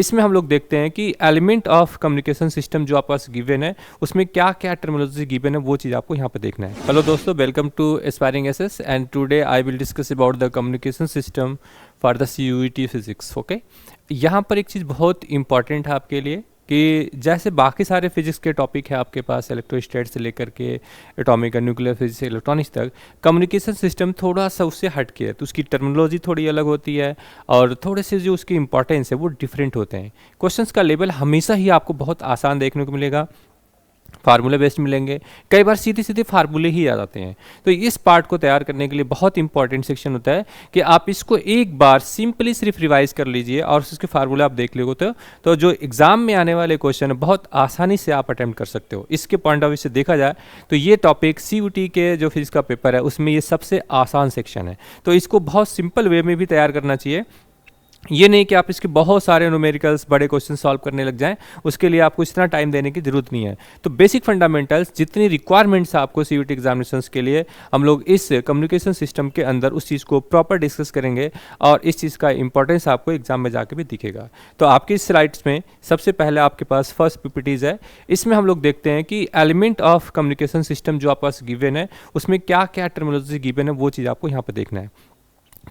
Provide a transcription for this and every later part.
इसमें हम लोग देखते हैं कि एलिमेंट ऑफ कम्युनिकेशन सिस्टम जो आपके पास गिवन है उसमें क्या क्या टर्मिनोलॉजी गिवन है वो चीज़ आपको यहाँ पे देखना है। हेलो दोस्तों, welcome to aspiring SS and today I will discuss about the communication system for the CUET physics. Okay, यहाँ पर एक चीज़ बहुत इंपॉर्टेंट है आपके लिए कि जैसे बाकी सारे फिजिक्स के टॉपिक है आपके पास इलेक्ट्रोस्टैट से लेकर के एटॉमिक और न्यूक्लियर फिजिक्स इलेक्ट्रॉनिक्स तक, कम्युनिकेशन सिस्टम थोड़ा सा उससे हट के है, तो उसकी टर्मिनोलॉजी थोड़ी अलग होती है और थोड़े से जो उसकी इंपॉर्टेंस है वो डिफरेंट होते हैं। क्वेश्चंस का लेवल हमेशा ही आपको बहुत आसान देखने को मिलेगा, फार्मूले बेस्ड मिलेंगे, कई बार सीधे सीधे फार्मूले ही आ जाते हैं। तो इस पार्ट को तैयार करने के लिए बहुत इंपॉर्टेंट सेक्शन होता है कि आप इसको एक बार सिंपली सिर्फ रिवाइज कर लीजिए और उसके फार्मूले आप देख लोगे तो जो एग्जाम में आने वाले क्वेश्चन है बहुत आसानी से आप अटेम्प्ट कर सकते हो। इसके पॉइंट ऑफ व्यू से देखा जाए तो ये टॉपिक CUET के जो फिजिक्स का पेपर है उसमें ये सबसे आसान सेक्शन है, तो इसको बहुत सिंपल वे में भी तैयार करना चाहिए। ये नहीं कि आप इसके बहुत सारे न्यूमेरिकल्स बड़े क्वेश्चन सॉल्व करने लग जाएं, उसके लिए आपको इतना टाइम देने की जरूरत नहीं है। तो बेसिक फंडामेंटल्स जितनी रिक्वायरमेंट्स है आपको CUET एग्जामिनेशंस के लिए, हम लोग इस कम्युनिकेशन सिस्टम के अंदर उस चीज़ को प्रॉपर डिस्कस करेंगे और इस चीज़ का इंपॉर्टेंस आपको एग्जाम में जाके भी दिखेगा। तो आपकी स्लाइड्स में सबसे पहले आपके पास फर्स्ट PPTs है, इसमें हम लोग देखते हैं कि एलिमेंट ऑफ कम्युनिकेशन सिस्टम जो आपके पास गिवन है उसमें क्या क्या टर्मिनोलॉजी गिवन है वो चीज़ आपको यहाँ पर देखना है।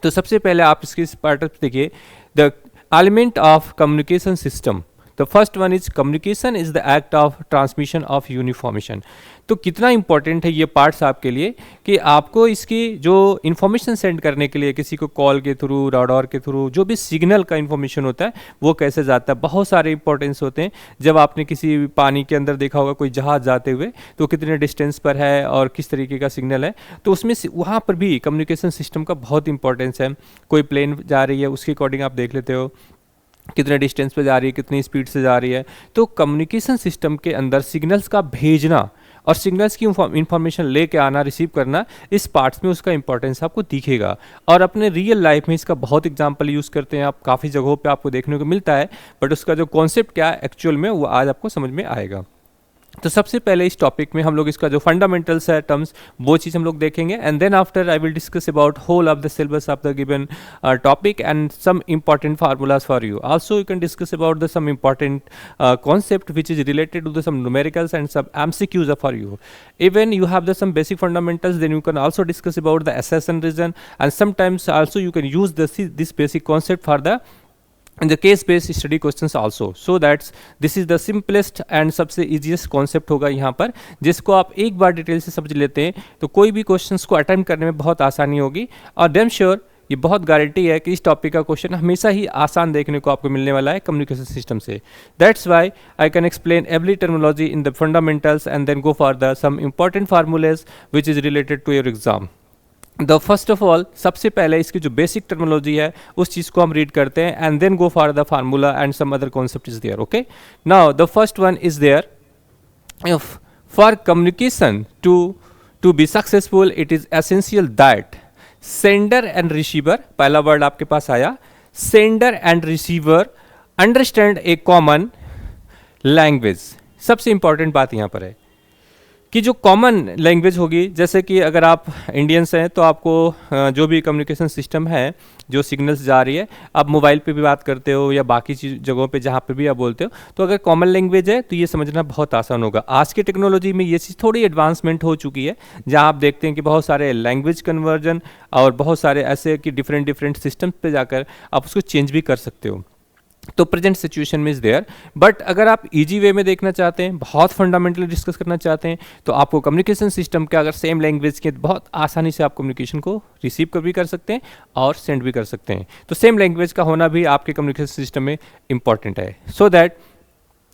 तो सबसे पहले आप इसकी पार्ट देखिए, the element of communication system. The first one is communication is the act of transmission of information. तो कितना इंपॉर्टेंट है ये पार्ट्स आपके लिए कि आपको इसकी जो इन्फॉर्मेशन सेंड करने के लिए किसी को कॉल के थ्रू, राडार के थ्रू, जो भी सिग्नल का इन्फॉर्मेशन होता है वो कैसे जाता है, बहुत सारे इंपॉर्टेंस होते हैं। जब आपने किसी पानी के अंदर देखा होगा कोई जहाज़ जाते हुए तो कितने डिस्टेंस पर है और किस तरीके का सिग्नल है, तो उसमें वहाँ पर भी कम्युनिकेशन सिस्टम का बहुत इंपॉर्टेंस है। कोई प्लेन जा रही है उसके अकॉर्डिंग आप देख लेते हो कितने डिस्टेंस पे जा रही है, कितनी स्पीड से जा रही है। तो कम्युनिकेशन सिस्टम के अंदर सिग्नल्स का भेजना और सिग्नल्स की इंफॉर्मेशन लेके आना, रिसीव करना, इस पार्ट्स में उसका इंपॉर्टेंस आपको दिखेगा। और अपने रियल लाइफ में इसका बहुत एग्जांपल यूज़ करते हैं आप, काफ़ी जगहों पे आपको देखने को मिलता है, बट उसका जो कॉन्सेप्ट क्या है एक्चुअल में वो आज आपको समझ में आएगा। तो सबसे पहले इस टॉपिक में हम लोग इसका जो फंडामेंटल्स है टर्म्स वो चीज़ हम लोग देखेंगे and then after I will discuss about whole of the syllabus of the given topic and some important formulas for you. Also you can discuss about the some important concept which is related to the some numericals and some MCQs for you. Even you have the some basic fundamentals, then you can also discuss about the accession region and sometimes also you can use this basic concept for the in the case based study questions also, so that's this is the simplest and सबसे easiest concept होगा यहाँ पर, जिसको आप एक बार detail से समझ लेते हैं तो कोई भी क्वेश्चंस को अटेम्प्ट करने में बहुत आसानी होगी। और डैम श्योर ये बहुत गारंटी है कि इस टॉपिक का क्वेश्चन हमेशा ही आसान देखने को आपको मिलने वाला है कम्युनिकेशन सिस्टम से। That's why I can explain every terminology in the fundamentals and then go for the some important formulas which is related to your exam. The first of all सबसे पहले इसकी जो बेसिक टर्मिनोलॉजी है उस चीज़ को हम read करते हैं and then go for the formula and some other concept is there. Okay, now the first one is there, for communication to be successful it is essential that sender and receiver, पहला word आपके पास आया, sender and receiver understand a common language. सबसे important बात यहाँ पर है कि जो कॉमन लैंग्वेज होगी, जैसे कि अगर आप इंडियंस हैं तो आपको जो भी कम्युनिकेशन सिस्टम है, जो सिग्नल्स जा रही है, आप मोबाइल पे भी बात करते हो या बाकी जगहों पे जहाँ पे भी आप बोलते हो, तो अगर कॉमन लैंग्वेज है तो ये समझना बहुत आसान होगा। आज की टेक्नोलॉजी में ये चीज़ थोड़ी एडवांसमेंट हो चुकी है, जहाँ आप देखते हैं कि बहुत सारे लैंग्वेज कन्वर्जन और बहुत सारे ऐसे कि डिफरेंट सिस्टम पे जाकर आप उसको चेंज भी कर सकते हो। तो प्रेजेंट सिचुएशन में इज देयर, बट अगर आप इजी वे में देखना चाहते हैं, बहुत फंडामेंटली डिस्कस करना चाहते हैं, तो आपको कम्युनिकेशन सिस्टम के अगर सेम लैंग्वेज के बहुत आसानी से आप कम्युनिकेशन को रिसीव कर भी कर सकते हैं और सेंड भी कर सकते हैं। तो सेम लैंग्वेज का होना भी आपके कम्युनिकेशन सिस्टम में इंपॉर्टेंट है। सो दैट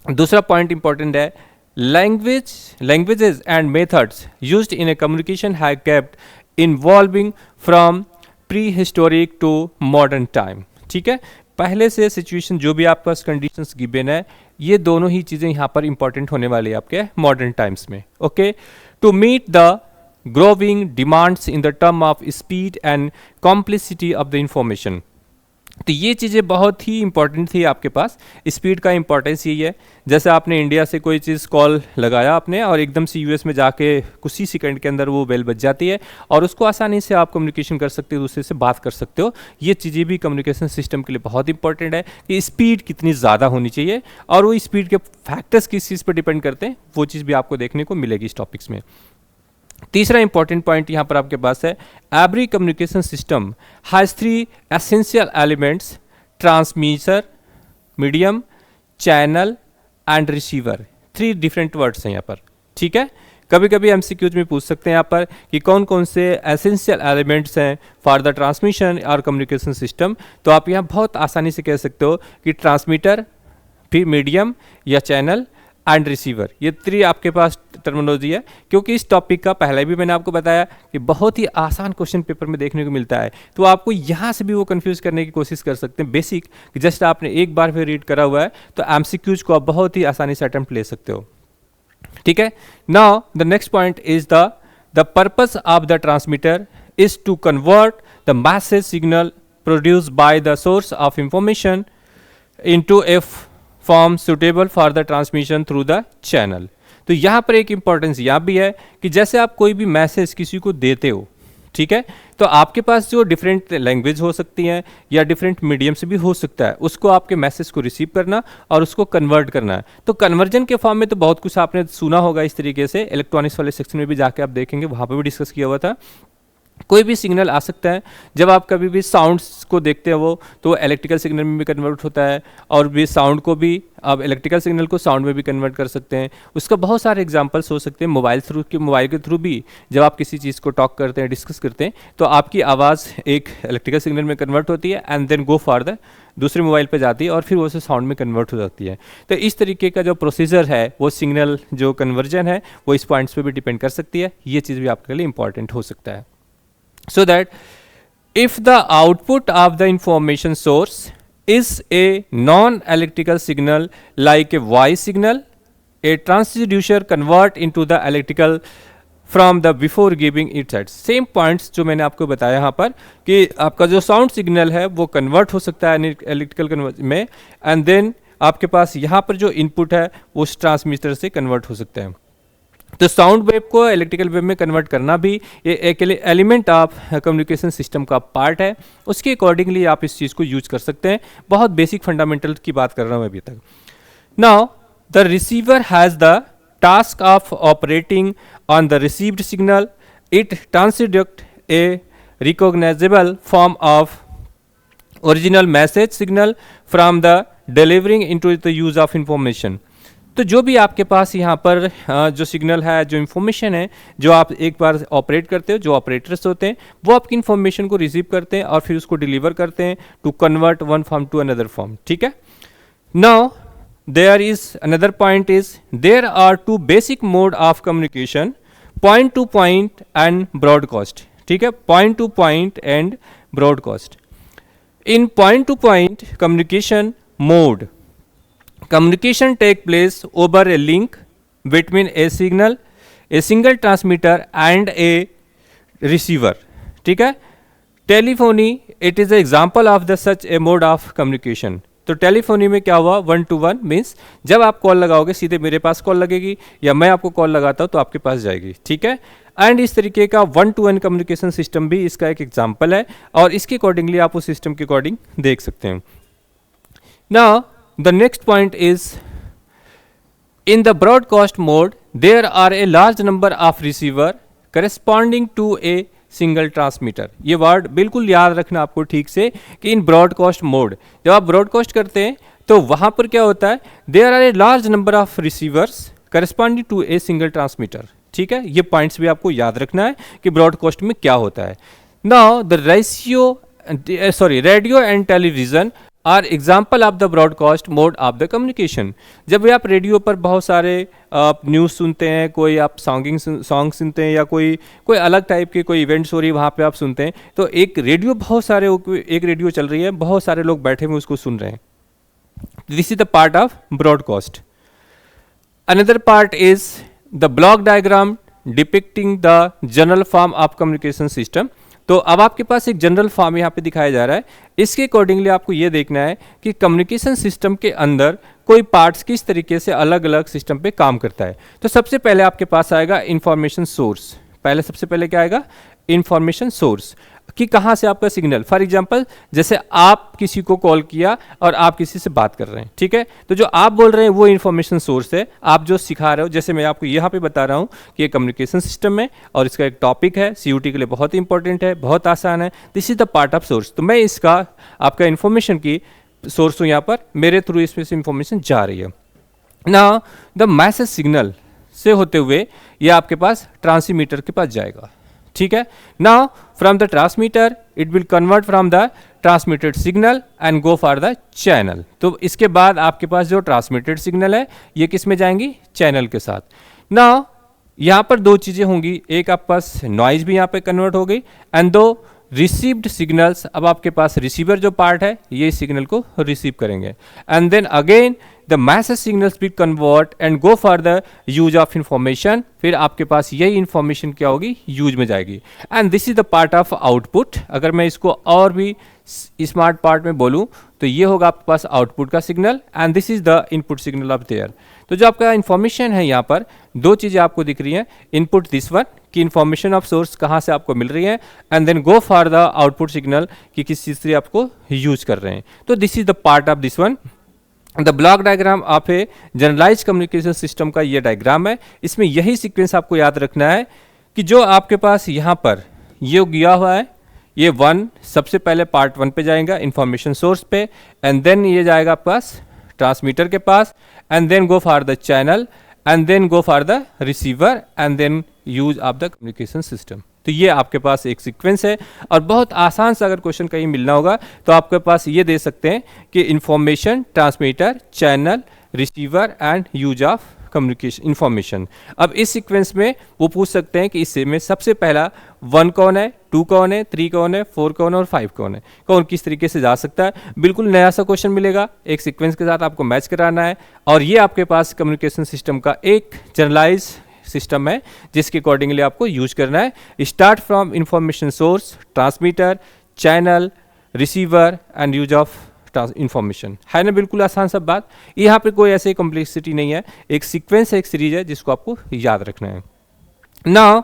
दूसरा पॉइंट इंपॉर्टेंट है, languages and methods used in a communication have kept involving from prehistoric to modern time. ठीक है, पहले से सिचुएशन जो भी आपके पास कंडीशंस गिवन है, ये दोनों ही चीज़ें यहाँ पर इंपॉर्टेंट होने वाली है आपके मॉडर्न टाइम्स में। Okay, to meet the growing demands in the term of speed and complexity of the information. तो ये चीज़ें बहुत ही इंपॉर्टेंट थी आपके पास। स्पीड का इंपॉर्टेंस यही है, जैसे आपने इंडिया से कोई चीज़ कॉल लगाया आपने और एकदम से यूएस में जाके कुछ ही सेकंड के अंदर वो बेल बज जाती है और उसको आसानी से आप कम्युनिकेशन कर सकते हो, दूसरे से बात कर सकते हो। ये चीज़ें भी कम्युनिकेशन सिस्टम के लिए बहुत इंपॉर्टेंट है कि स्पीड कितनी ज़्यादा होनी चाहिए, और वो स्पीड के फैक्टर्स किस चीज़ पर डिपेंड करते हैं, वो चीज़ भी आपको देखने को मिलेगी इस टॉपिक्स में। तीसरा इंपॉर्टेंट पॉइंट यहाँ पर आपके पास है, every communication system has 3 essential elements: transmitter, medium, channel and receiver. 3 different words हैं यहाँ पर, ठीक है। कभी कभी एमसीक्यूज में पूछ सकते हैं यहाँ पर कि कौन कौन से एसेंशियल एलिमेंट्स हैं फॉर द ट्रांसमिशन और कम्युनिकेशन सिस्टम। तो आप यहाँ बहुत आसानी से कह सकते हो कि ट्रांसमीटर, फिर मीडियम या चैनल एंड रिसीवर। ये 3 आपके पास टर्मिनोलॉजी है, क्योंकि इस टॉपिक का पहले भी मैंने आपको बताया कि बहुत ही आसान क्वेश्चन पेपर में देखने को मिलता है। तो आपको यहाँ से भी वो कंफ्यूज करने की कोशिश कर सकते हैं बेसिक, कि जस्ट आपने एक बार फिर रीड करा हुआ है तो एमसीक्यूज को आप बहुत ही आसानी से अटेम्प्ट ले सकते हो, ठीक है। Now the next point is the purpose of the transmitter is to convert the message signal produced by the source of information into a form suitable for the transmission through the channel. तो यहाँ पर एक importance यहाँ भी है कि जैसे आप कोई भी मैसेज किसी को देते हो, ठीक है, तो आपके पास जो डिफरेंट लैंग्वेज हो सकती हैं या डिफरेंट मीडियम से भी हो सकता है, उसको आपके मैसेज को रिसीव करना और उसको कन्वर्ट करना है। तो कन्वर्जन के फॉर्म में तो बहुत कुछ आपने सुना होगा इस तरीके से, इलेक्ट्रॉनिक्स वाले सेक्शन में भी जाके आप देखेंगे, वहाँ पर भी डिस्कस किया हुआ था। कोई भी सिग्नल आ सकता है, जब आप कभी भी साउंड्स को देखते हो वो तो इलेक्ट्रिकल सिग्नल में भी कन्वर्ट होता है, और भी साउंड को भी आप इलेक्ट्रिकल सिग्नल को साउंड में भी कन्वर्ट कर सकते हैं। उसका बहुत सारे एग्जांपल्स हो सकते हैं। मोबाइल के थ्रू भी जब आप किसी चीज़ को टॉक करते हैं, डिस्कस करते हैं, तो आपकी आवाज़ एक इलेक्ट्रिकल सिग्नल में कन्वर्ट होती है and then go for the दूसरे मोबाइल पर जाती है और फिर वो से साउंड में कन्वर्ट हो जाती है। तो इस तरीके का जो प्रोसीजर है, वो सिग्नल जो कन्वर्जन है वो इस पॉइंट्स पे भी डिपेंड कर सकती है। ये चीज़ भी आपके लिए इंपॉर्टेंट हो सकता है। So that if the output of the information source is a non-electrical signal like a voice signal, a transducer convert into the electrical from the before giving it set। Same points जो मैंने आपको बताया यहाँ पर कि आपका जो sound signal है वो कन्वर्ट हो सकता है इलेक्ट्रिकल कन्वर्ट में, एंड देन आपके पास यहाँ पर जो इनपुट है उस ट्रांसमीटर से कन्वर्ट हो सकता है। तो साउंड वेव को इलेक्ट्रिकल वेव में कन्वर्ट करना भी ये एक एलिमेंट ऑफ कम्युनिकेशन सिस्टम का पार्ट है। उसके अकॉर्डिंगली आप इस चीज़ को यूज कर सकते हैं। बहुत बेसिक फंडामेंटल की बात कर रहा हूँ अभी तक। Now the receiver has the task of operating on the received signal. It transduct a recognizable form of original message signal from the delivering into the use of information. तो जो भी आपके पास यहाँ पर जो सिग्नल है, जो इन्फॉर्मेशन है, जो आप एक बार ऑपरेट करते हो, जो ऑपरेटर्स होते हैं वो आपकी इन्फॉर्मेशन को रिसीव करते हैं और फिर उसको डिलीवर करते हैं to convert one form to another form, ठीक है। Now there is another point is there are 2 basic mode of communication, point to point and broadcast, ठीक है, point to point and broadcast. In point to point communication mode, communication take place over a link between a signal, a single transmitter and a receiver, ठीक है। Telephony it is example of the such A mode of communication. तो telephony में क्या हुआ, 1 to 1 means जब आप call लगाओगे सीधे मेरे पास कॉल लगेगी या मैं आपको कॉल लगाता हूँ तो आपके पास जाएगी, ठीक है। एंड इस तरीके का 1 to 1 कम्युनिकेशन सिस्टम भी इसका एक एग्जाम्पल है और इसके अकॉर्डिंगली आप उस सिस्टम के अकॉर्डिंग देख सकते हैं। Now the next point is in the broadcast mode there are a large number of receiver corresponding to a single transmitter। ये वर्ड बिल्कुल याद रखना आपको ठीक से कि इन ब्रॉडकास्ट मोड जब आप ब्रॉडकास्ट करते हैं तो वहाँ पर क्या होता है, there are a large number of receivers corresponding to a single transmitter, ठीक है। ये पॉइंट्स भी आपको याद रखना है कि ब्रॉडकास्ट में क्या होता है। Now the radio and television are example of the broadcast mode of the communication. जब भी आप रेडियो पर बहुत सारे न्यूज़ सुनते हैं, कोई आप सॉन्ग सुनते हैं या कोई अलग टाइप के कोई इवेंट्स हो रही है वहाँ पे आप सुनते हैं, तो एक रेडियो चल रही है, बहुत सारे लोग बैठे हुए उसको सुन रहे हैं। This is the part of broadcast. Another part is the block diagram depicting the general form of communication system. तो अब आपके पास एक जनरल फॉर्म यहाँ पे दिखाया जा रहा है। इसके अकॉर्डिंगली आपको ये देखना है कि कम्युनिकेशन सिस्टम के अंदर कोई पार्ट्स किस तरीके से अलग अलग सिस्टम पे काम करता है। तो सबसे पहले आपके पास आएगा इंफॉर्मेशन सोर्स। सबसे पहले क्या आएगा? इंफॉर्मेशन सोर्स, कि कहाँ से आपका सिग्नल, फॉर एग्जांपल जैसे आप किसी को कॉल किया और आप किसी से बात कर रहे हैं, ठीक है, तो जो आप बोल रहे हैं वो इंफॉर्मेशन सोर्स है। आप जो सिखा रहे हो, जैसे मैं आपको यहाँ पे बता रहा हूँ कि ये कम्युनिकेशन सिस्टम है और इसका एक टॉपिक है, सीयूटी के लिए बहुत ही इंपॉर्टेंट है, बहुत आसान है, this is the part of source. तो मैं इसका आपका इन्फॉर्मेशन की सोर्स हूँ, यहाँ पर मेरे थ्रू इसमें से इंफॉर्मेशन जा रही है। नाउ द मैसेज सिग्नल से होते हुए ये आपके पास ट्रांसमीटर के पास जाएगा, ठीक है। Now from the transmitter it will convert from the transmitted signal and go for the channel. तो इसके बाद आपके पास जो ट्रांसमिटेड सिग्नल है ये किस में जाएंगी? चैनल के साथ। नाउ यहाँ पर दो चीज़ें होंगी, एक आपके पास नॉइज भी यहाँ पे कन्वर्ट हो गई एंड दो रिसीव्ड सिग्नल्स। अब आपके पास रिसीवर जो पार्ट है ये सिग्नल को रिसीव करेंगे and then again the message signals be convert and go for the use of information. फिर आपके पास यही इंफॉर्मेशन क्या होगी? यूज में जाएगी and this is the part of output. अगर मैं इसको और भी स्मार्ट पार्ट में बोलूं तो ये होगा आपके पास आउटपुट का signal and this is the input signal of their. तो जो आपका इंफॉर्मेशन है यहाँ पर दो चीज़ें आपको दिख रही हैं, इनपुट दिस वन कि इंफॉर्मेशन ऑफ सोर्स कहाँ से आपको मिल रही है and then go for the output signal कि किस चीज़ से आपको यूज कर रहे हैं। तो this is the part of this one. The block diagram of a generalize communication system का ये डायग्राम है। इसमें यही सीक्वेंस आपको याद रखना है कि जो आपके पास यहाँ पर ये गया हुआ है, ये वन सबसे पहले पार्ट वन पे जाएगा इंफॉर्मेशन सोर्स पे एंड देन ये जाएगा आपके पास ट्रांसमीटर के पास and then go for the channel and then go for the receiver and then use of the communication system. तो ये आपके पास एक सीक्वेंस है और बहुत आसान से अगर क्वेश्चन कहीं मिलना होगा तो आपके पास ये दे सकते हैं कि information, transmitter, channel, receiver and use of communication information. अब इस सीक्वेंस में वो पूछ सकते हैं कि इससे में सबसे पहला वन कौन है, टू कौन है, थ्री कौन है, फोर कौन है और फाइव कौन है, कौन किस तरीके से जा सकता है। बिल्कुल नया सा क्वेश्चन मिलेगा, एक सीक्वेंस के साथ आपको मैच कराना है और ये आपके पास कम्युनिकेशन सिस्टम का एक जनरलाइज सिस्टम है जिसके अकॉर्डिंगली आपको यूज करना है। Start from information source, transmitter, channel, receiver and use of information. है ना, बिल्कुल आसान सब बात। यहाँ पे कोई ऐसी कॉम्प्लेक्सिटी नहीं है, एक सीक्वेंस है, एक सीरीज है जिसको आपको याद रखना है। Now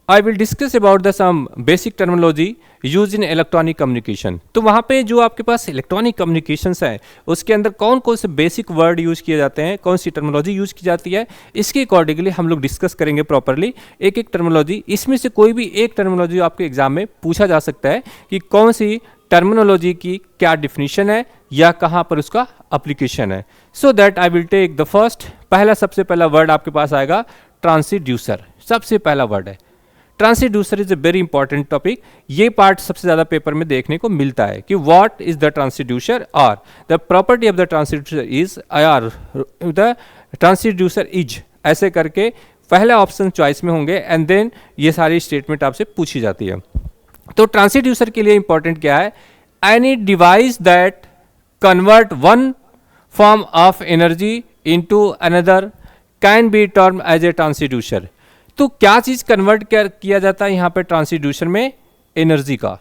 I will discuss about the some basic terminology use in electronic communication. तो वहाँ पे जो आपके पास इलेक्ट्रॉनिक कम्युनिकेशंस है उसके अंदर कौन कौन से बेसिक वर्ड यूज किए जाते हैं, कौन सी टर्मिनोलॉजी यूज की जाती है, इसके अकॉर्डिंगली हम लोग डिस्कस करेंगे प्रॉपरली एक एक टर्मिनोलॉजी। इसमें से कोई भी एक टर्मिनोलॉजी आपके एग्जाम में पूछा जा सकता है कि कौन सी टर्मिनोलॉजी की क्या डिफिनीशन है या कहाँ पर उसका एप्लीकेशन है। So that I will take the first. सबसे पहला वर्ड आपके पास आएगा ट्रांसड्यूसर। सबसे पहला वर्ड है transducer. Is a very important topic. ये पार्ट सबसे ज्यादा पेपर में देखने को मिलता है कि व्हाट इज द ट्रांसड्यूसर और the property of the transducer is are the transducer is, ऐसे करके पहला ऑप्शन चॉइस में होंगे एंड देन ये सारी स्टेटमेंट आपसे पूछी जाती है। तो ट्रांसड्यूसर के लिए इंपॉर्टेंट क्या है? Any device that convert one form of energy into another can be term as a transducer. तो क्या चीज कन्वर्ट किया जाता है यहाँ पे ट्रांसड्यूसर में? एनर्जी का।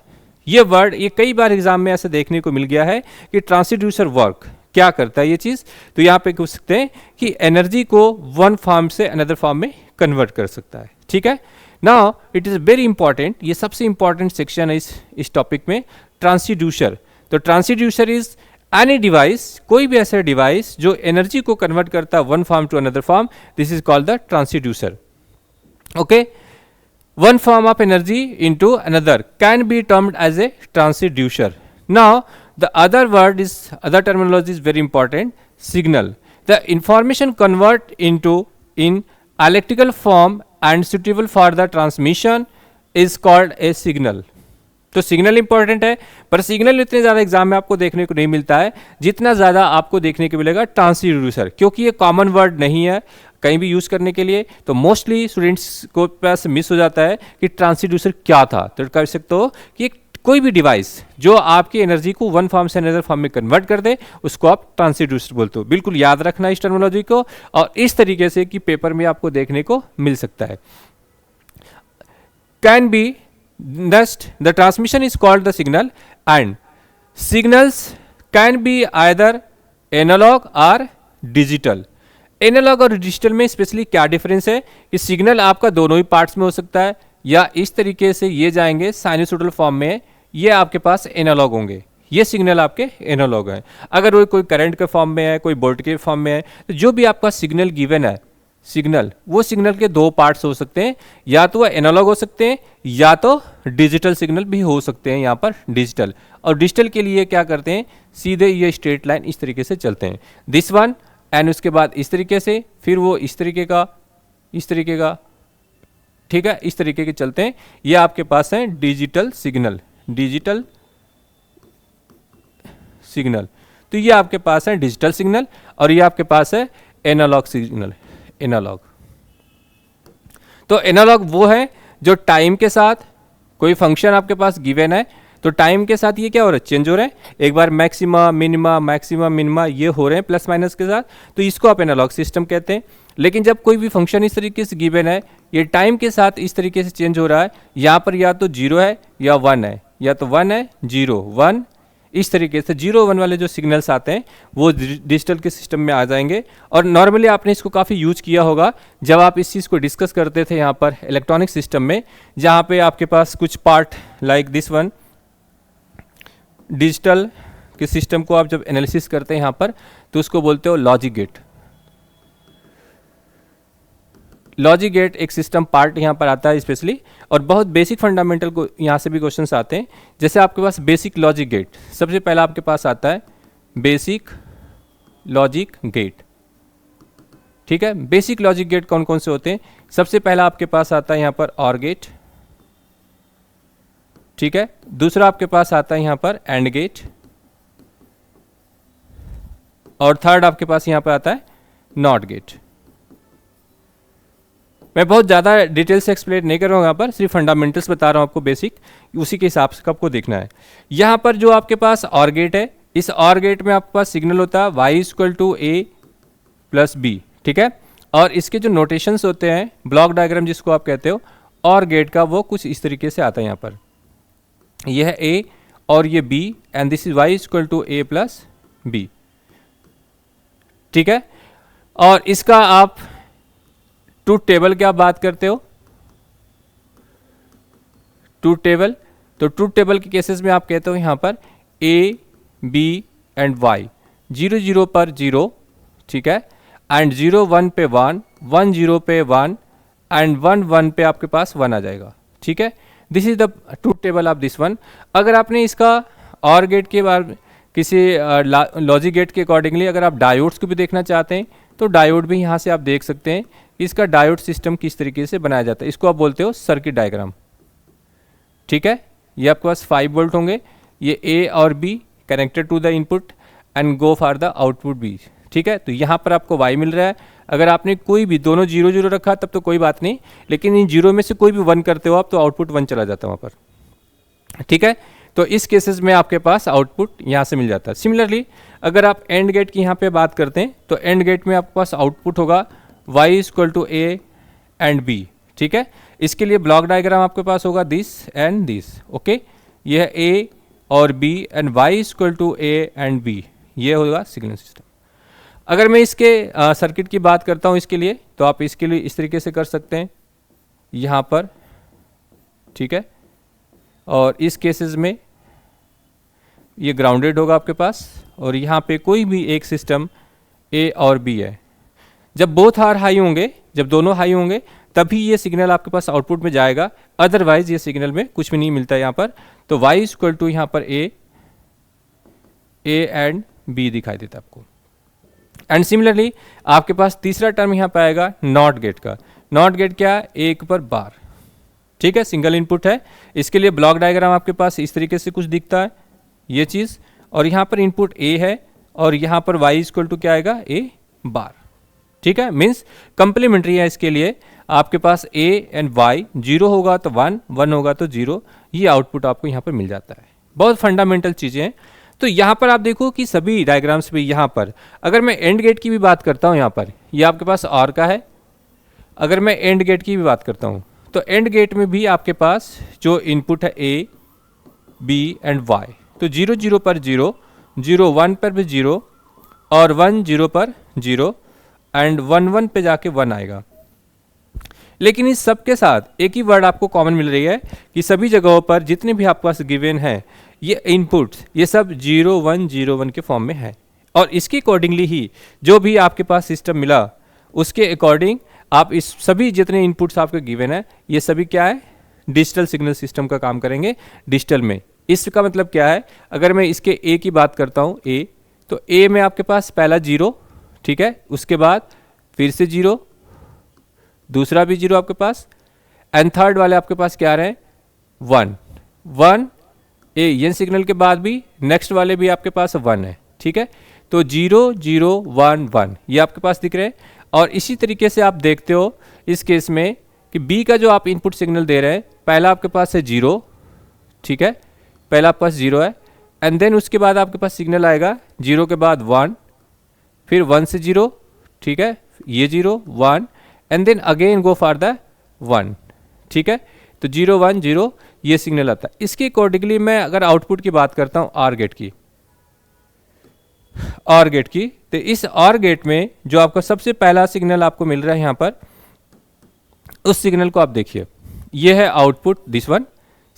ये वर्ड ये कई बार एग्जाम में ऐसे देखने को मिल गया है कि ट्रांसड्यूसर वर्क क्या करता है ये चीज। तो यहाँ पे पूछ सकते हैं कि एनर्जी को वन फॉर्म से अनदर फॉर्म में कन्वर्ट कर सकता है, ठीक है। Now it is very important, ये सबसे इंपॉर्टेंट सेक्शन है इस टॉपिक में, ट्रांसड्यूसर। तो ट्रांसड्यूसर इज एनी डिवाइस, कोई भी ऐसा डिवाइस जो एनर्जी को कन्वर्ट करता है one form to another form, this is called the transducer. okay, one form of energy into another can be termed as a transducer. Now the other terminology is very important, signal. The information convert into in electrical form and suitable for the transmission is called a signal. तो signal important है, पर signal इतने ज़्यादा exam में आपको देखने को नहीं मिलता है जितना ज़्यादा आपको देखने को मिलेगा ट्रांसड्यूसर, क्योंकि ये कॉमन वर्ड नहीं है कहीं भी यूज़ करने के लिए। तो मोस्टली स्टूडेंट्स को पास मिस हो जाता है कि ट्रांसड्यूसर क्या था। तो कह सकते हो कि कोई भी डिवाइस जो आपकी एनर्जी को वन फॉर्म से अनदर फॉर्म में कन्वर्ट कर दे उसको आप ट्रांसड्यूसर बोलते हो। बिल्कुल याद रखना इस टर्मिनोलॉजी को, और इस तरीके से कि पेपर में आपको देखने को मिल सकता है। Can be next, the transmission is called the signal and signals can be either analog और डिजिटल। एनालॉग और डिजिटल में स्पेशली क्या डिफरेंस है कि सिग्नल आपका दोनों ही पार्ट्स में हो सकता है, या इस तरीके से ये जाएंगे साइनसोइडल फॉर्म में, ये आपके पास एनालॉग होंगे, ये सिग्नल आपके एनालॉग है। अगर वो कोई करंट के फॉर्म में है, कोई वोल्ट के फॉर्म में है, तो जो भी आपका सिग्नल गिवन है, सिग्नल, वो सिग्नल के दो पार्ट्स हो सकते हैं, या तो वह एनालॉग हो सकते हैं या तो डिजिटल सिग्नल भी हो सकते हैं, यहाँ पर डिजिटल। और डिजिटल के लिए क्या करते हैं, सीधे ये स्ट्रेट लाइन इस तरीके से चलते हैं, दिस वन, एंड उसके बाद इस तरीके से, फिर वो इस तरीके का, इस तरीके का, ठीक है, इस तरीके के चलते हैं। ये आपके पास है डिजिटल सिग्नल, डिजिटल सिग्नल। तो ये आपके पास है डिजिटल सिग्नल, और ये आपके पास है एनालॉग सिग्नल, एनालॉग। तो एनालॉग वो है जो टाइम के साथ, कोई फंक्शन आपके पास गिवन है, तो टाइम के साथ ये क्या हो रहा है, चेंज हो रहा है, एक बार मैक्सिमा मिनिमा, मैक्सिमा मिनिमा ये हो रहे हैं प्लस माइनस के साथ, तो इसको आप एनालॉग सिस्टम कहते हैं। लेकिन जब कोई भी फंक्शन इस तरीके से गिवन है, ये टाइम के साथ इस तरीके से चेंज हो रहा है, यहाँ पर या तो 0 है या 1 है, या तो 1 है 0 1, इस तरीके से 0 1 वाले जो सिग्नल्स आते हैं वो डिजिटल के सिस्टम में आ जाएंगे। और नॉर्मली आपने इसको काफ़ी यूज किया होगा जब आप इस चीज़ को डिस्कस करते थे यहाँ पर इलेक्ट्रॉनिक सिस्टम में, जहाँ पे आपके पास कुछ part like this one, digital के सिस्टम को आप जब एनालिसिस करते हैं यहाँ पर, तो उसको बोलते हो लॉजिक गेट। लॉजिक गेट एक सिस्टम पार्ट यहाँ पर आता है स्पेशली, और बहुत बेसिक फंडामेंटल को यहाँ से भी क्वेश्चंस आते हैं। जैसे आपके पास बेसिक लॉजिक गेट, सबसे पहला आपके पास आता है बेसिक लॉजिक गेट, ठीक है। बेसिक लॉजिक गेट कौन कौन से होते हैं, सबसे पहला आपके पास आता है यहाँ पर ऑर गेट, ठीक है। दूसरा आपके पास आता है यहाँ पर एंड गेट, और थर्ड आपके पास यहाँ पर आता है नॉट गेट। मैं बहुत ज़्यादा डिटेल से एक्सप्लेन नहीं कर रहा हूँ यहाँ पर, सिर्फ फंडामेंटल्स बता रहा हूँ आपको बेसिक, उसी के हिसाब से आपको देखना है। यहाँ पर जो आपके पास ऑर गेट है, इस ऑर गेट में आपके पास सिग्नल होता है y equal to a plus b, ठीक है। और इसके जो नोटेशंस होते हैं, ब्लॉक डायग्राम जिसको आप कहते हो ऑर गेट का, वो कुछ इस तरीके से आता है। यहाँ पर यह है a और ये b, and this is y equal to a plus b, ठीक है। और इसका आप ट्रूथ टेबल क्या बात करते हो, ट्रूथ टेबल, तो ट्रूथ टेबल के केसेस में आप कहते हो यहाँ पर a b एंड y, 0 0 पर 0, ठीक है, एंड 0 1 पे 1, 1 0 पे 1, एंड 1 1 पे आपके पास 1 आ जाएगा, ठीक है। This is the truth table of this one. अगर आपने इसका और गेट के बाद किसी लॉजिक गेट के अकॉर्डिंगली अगर आप डायोड्स को भी देखना चाहते हैं, तो डायोड भी यहाँ से आप देख सकते हैं इसका डायोड सिस्टम किस तरीके से बनाया जाता है। इसको आप बोलते हो सर्किट डायग्राम, ठीक है। ये आपके पास 5 वोल्ट होंगे, ये A और B connected to the input and go for the output B, ठीक है। तो यहाँ पर आपको Y मिल रहा है। अगर आपने कोई भी दोनों 0 0 रखा तब तो कोई बात नहीं, लेकिन इन 0 में से कोई भी 1 करते हो आप, तो आउटपुट 1 चला जाता है वहाँ पर, ठीक है। तो इस केसेस में आपके पास आउटपुट यहाँ से मिल जाता है। सिमिलरली अगर आप एंड गेट की यहाँ पे बात करते हैं, तो एंड गेट में आपके पास आउटपुट होगा y equal to a and b, ठीक है। इसके लिए ब्लॉक डायग्राम आपके पास होगा दिस एंड दिस, ओके। यह है a और b and y equal to a and b, ये होगा सिग्नल सिस्टम। अगर मैं इसके सर्किट की बात करता हूँ इसके लिए, तो आप इसके लिए इस तरीके से कर सकते हैं यहाँ पर, ठीक है। और इस केसेस में ये ग्राउंडेड होगा आपके पास, और यहाँ पे कोई भी एक सिस्टम A और B है। जब बोथ आर हाई होंगे, जब दोनों हाई होंगे, तभी ये सिग्नल आपके पास आउटपुट में जाएगा, अदरवाइज ये सिग्नल में कुछ भी नहीं मिलता है यहाँ पर। तो y इक्वल टू यहाँ पर A एंड B दिखाई देता है आपको। एंड सिमिलरली आपके पास तीसरा टर्म यहाँ पे आएगा नॉट गेट का। नॉट गेट क्या है, एक पर बार, ठीक है, सिंगल इनपुट है। इसके लिए ब्लॉक डायग्राम आपके पास इस तरीके से कुछ दिखता है, ये चीज़, और यहाँ पर इनपुट A है, और यहाँ पर y इक्वल टू क्या आएगा, A बार, ठीक है। मीन्स कंप्लीमेंट्री है। इसके लिए आपके पास A एंड Y, 0 होगा तो 1, 1 होगा तो 0, ये आउटपुट आपको यहाँ पर मिल जाता है। बहुत फंडामेंटल चीज़ें हैं। तो यहाँ पर आप देखो कि सभी डायग्राम्स में यहाँ पर अगर मैं एंड गेट की भी बात करता हूँ, यहाँ पर ये आपके पास और का है। अगर मैं एंड गेट की भी बात करता हूँ, तो एंड गेट में भी आपके पास जो इनपुट है ए, बी एंड वाई, तो 0 0 पर 0, 0 1 पर भी 0 और 1 0 पर 0 एंड 1 1 पे जाके 1 आएगा। लेकिन इस सब के साथ एक ही वर्ड आपको कॉमन मिल रही है कि सभी जगहों पर जितने भी आपके पास गिवन है ये इनपुट्स, ये सब 0 1 0 1 के फॉर्म में है। और इसके अकॉर्डिंगली ही जो भी आपके पास सिस्टम मिला उसके अकॉर्डिंग आप इस सभी जितने इनपुट्स आपके गिवन है ये सभी क्या है, डिजिटल सिग्नल सिस्टम का काम करेंगे डिजिटल में। इसका मतलब क्या है, अगर मैं इसके ए की बात करता हूँ ए, तो ए में आपके पास पहला 0, ठीक है, उसके बाद फिर से 0, दूसरा भी 0 आपके पास, एंड थर्ड वाले आपके पास क्या रहे 1 1, ए एन सिग्नल के बाद भी नेक्स्ट वाले भी आपके पास 1 है, ठीक है। तो 0 0 1 1 ये आपके पास दिख रहे हैं। और इसी तरीके से आप देखते हो इस केस में कि बी का जो आप इनपुट सिग्नल दे रहे हैं, पहला आपके पास है 0, ठीक है, पहला आपके पास 0 है, एंड देन उसके बाद आपके पास सिग्नल आएगा 0 के बाद 1, फिर 1 से 0, ठीक है, ये 0 1 and then again go for the 1, ठीक है। तो 0 1 0 ये सिग्नल आता है। इसके अकॉर्डिंगली मैं अगर आउटपुट की बात करता हूँ आर गेट की, और गेट की, तो इस और गेट में जो आपका सबसे पहला सिग्नल आपको मिल रहा है यहाँ पर, उस सिग्नल को आप देखिए, ये है आउटपुट दिस वन।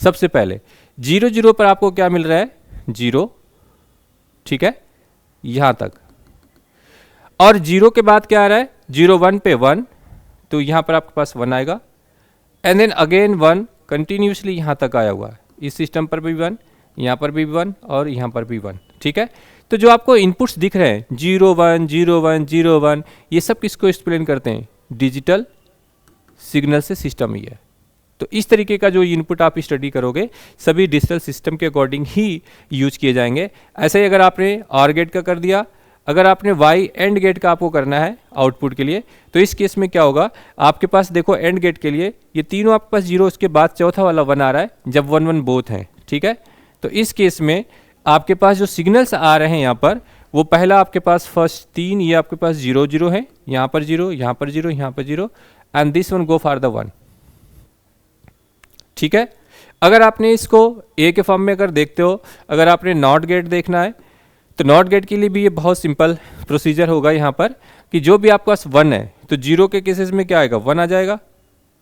सबसे पहले 0 0 पर आपको क्या मिल रहा है 0, ठीक है, यहाँ तक, और 0 के बाद क्या आ रहा है 0 1 पे 1, तो यहाँ पर आपके पास 1 आएगा, एंड देन अगेन 1 कंटिन्यूसली यहाँ तक आया हुआ है। इस सिस्टम पर भी 1, यहाँ पर भी 1 और यहाँ पर भी 1, ठीक है। तो जो आपको इनपुट्स दिख रहे हैं 0 1 0 1 0 1, ये सब किसको एक्सप्लेन करते हैं, डिजिटल सिग्नल से सिस्टम ही है। तो इस तरीके का जो इनपुट आप स्टडी करोगे सभी डिजिटल सिस्टम के अकॉर्डिंग ही यूज किए जाएंगे। ऐसे ही अगर आपने ऑर गेट का कर दिया, अगर आपने वाई एंड गेट का आपको करना है आउटपुट के लिए, तो इस केस में क्या होगा, आपके पास देखो एंड गेट के लिए ये तीनों आपके पास 0, उसके बाद चौथा वाला 1 आ रहा है, जब 1 1 बोथ हैं, ठीक है। तो इस केस में आपके पास जो सिग्नल्स आ रहे हैं यहाँ पर, वो पहला आपके पास फर्स्ट 3 ये आपके पास 0 0 है, यहाँ पर 0, यहाँ पर 0, यहाँ पर 0, and this one go for the 1, ठीक है। अगर आपने इसको ए के फॉर्म में अगर देखते हो, अगर आपने नॉट गेट देखना है तो नॉट गेट के लिए भी ये बहुत सिंपल प्रोसीजर होगा यहाँ पर कि जो भी आपके पास 1 है तो 0 के केसेस में क्या आएगा 1 आ जाएगा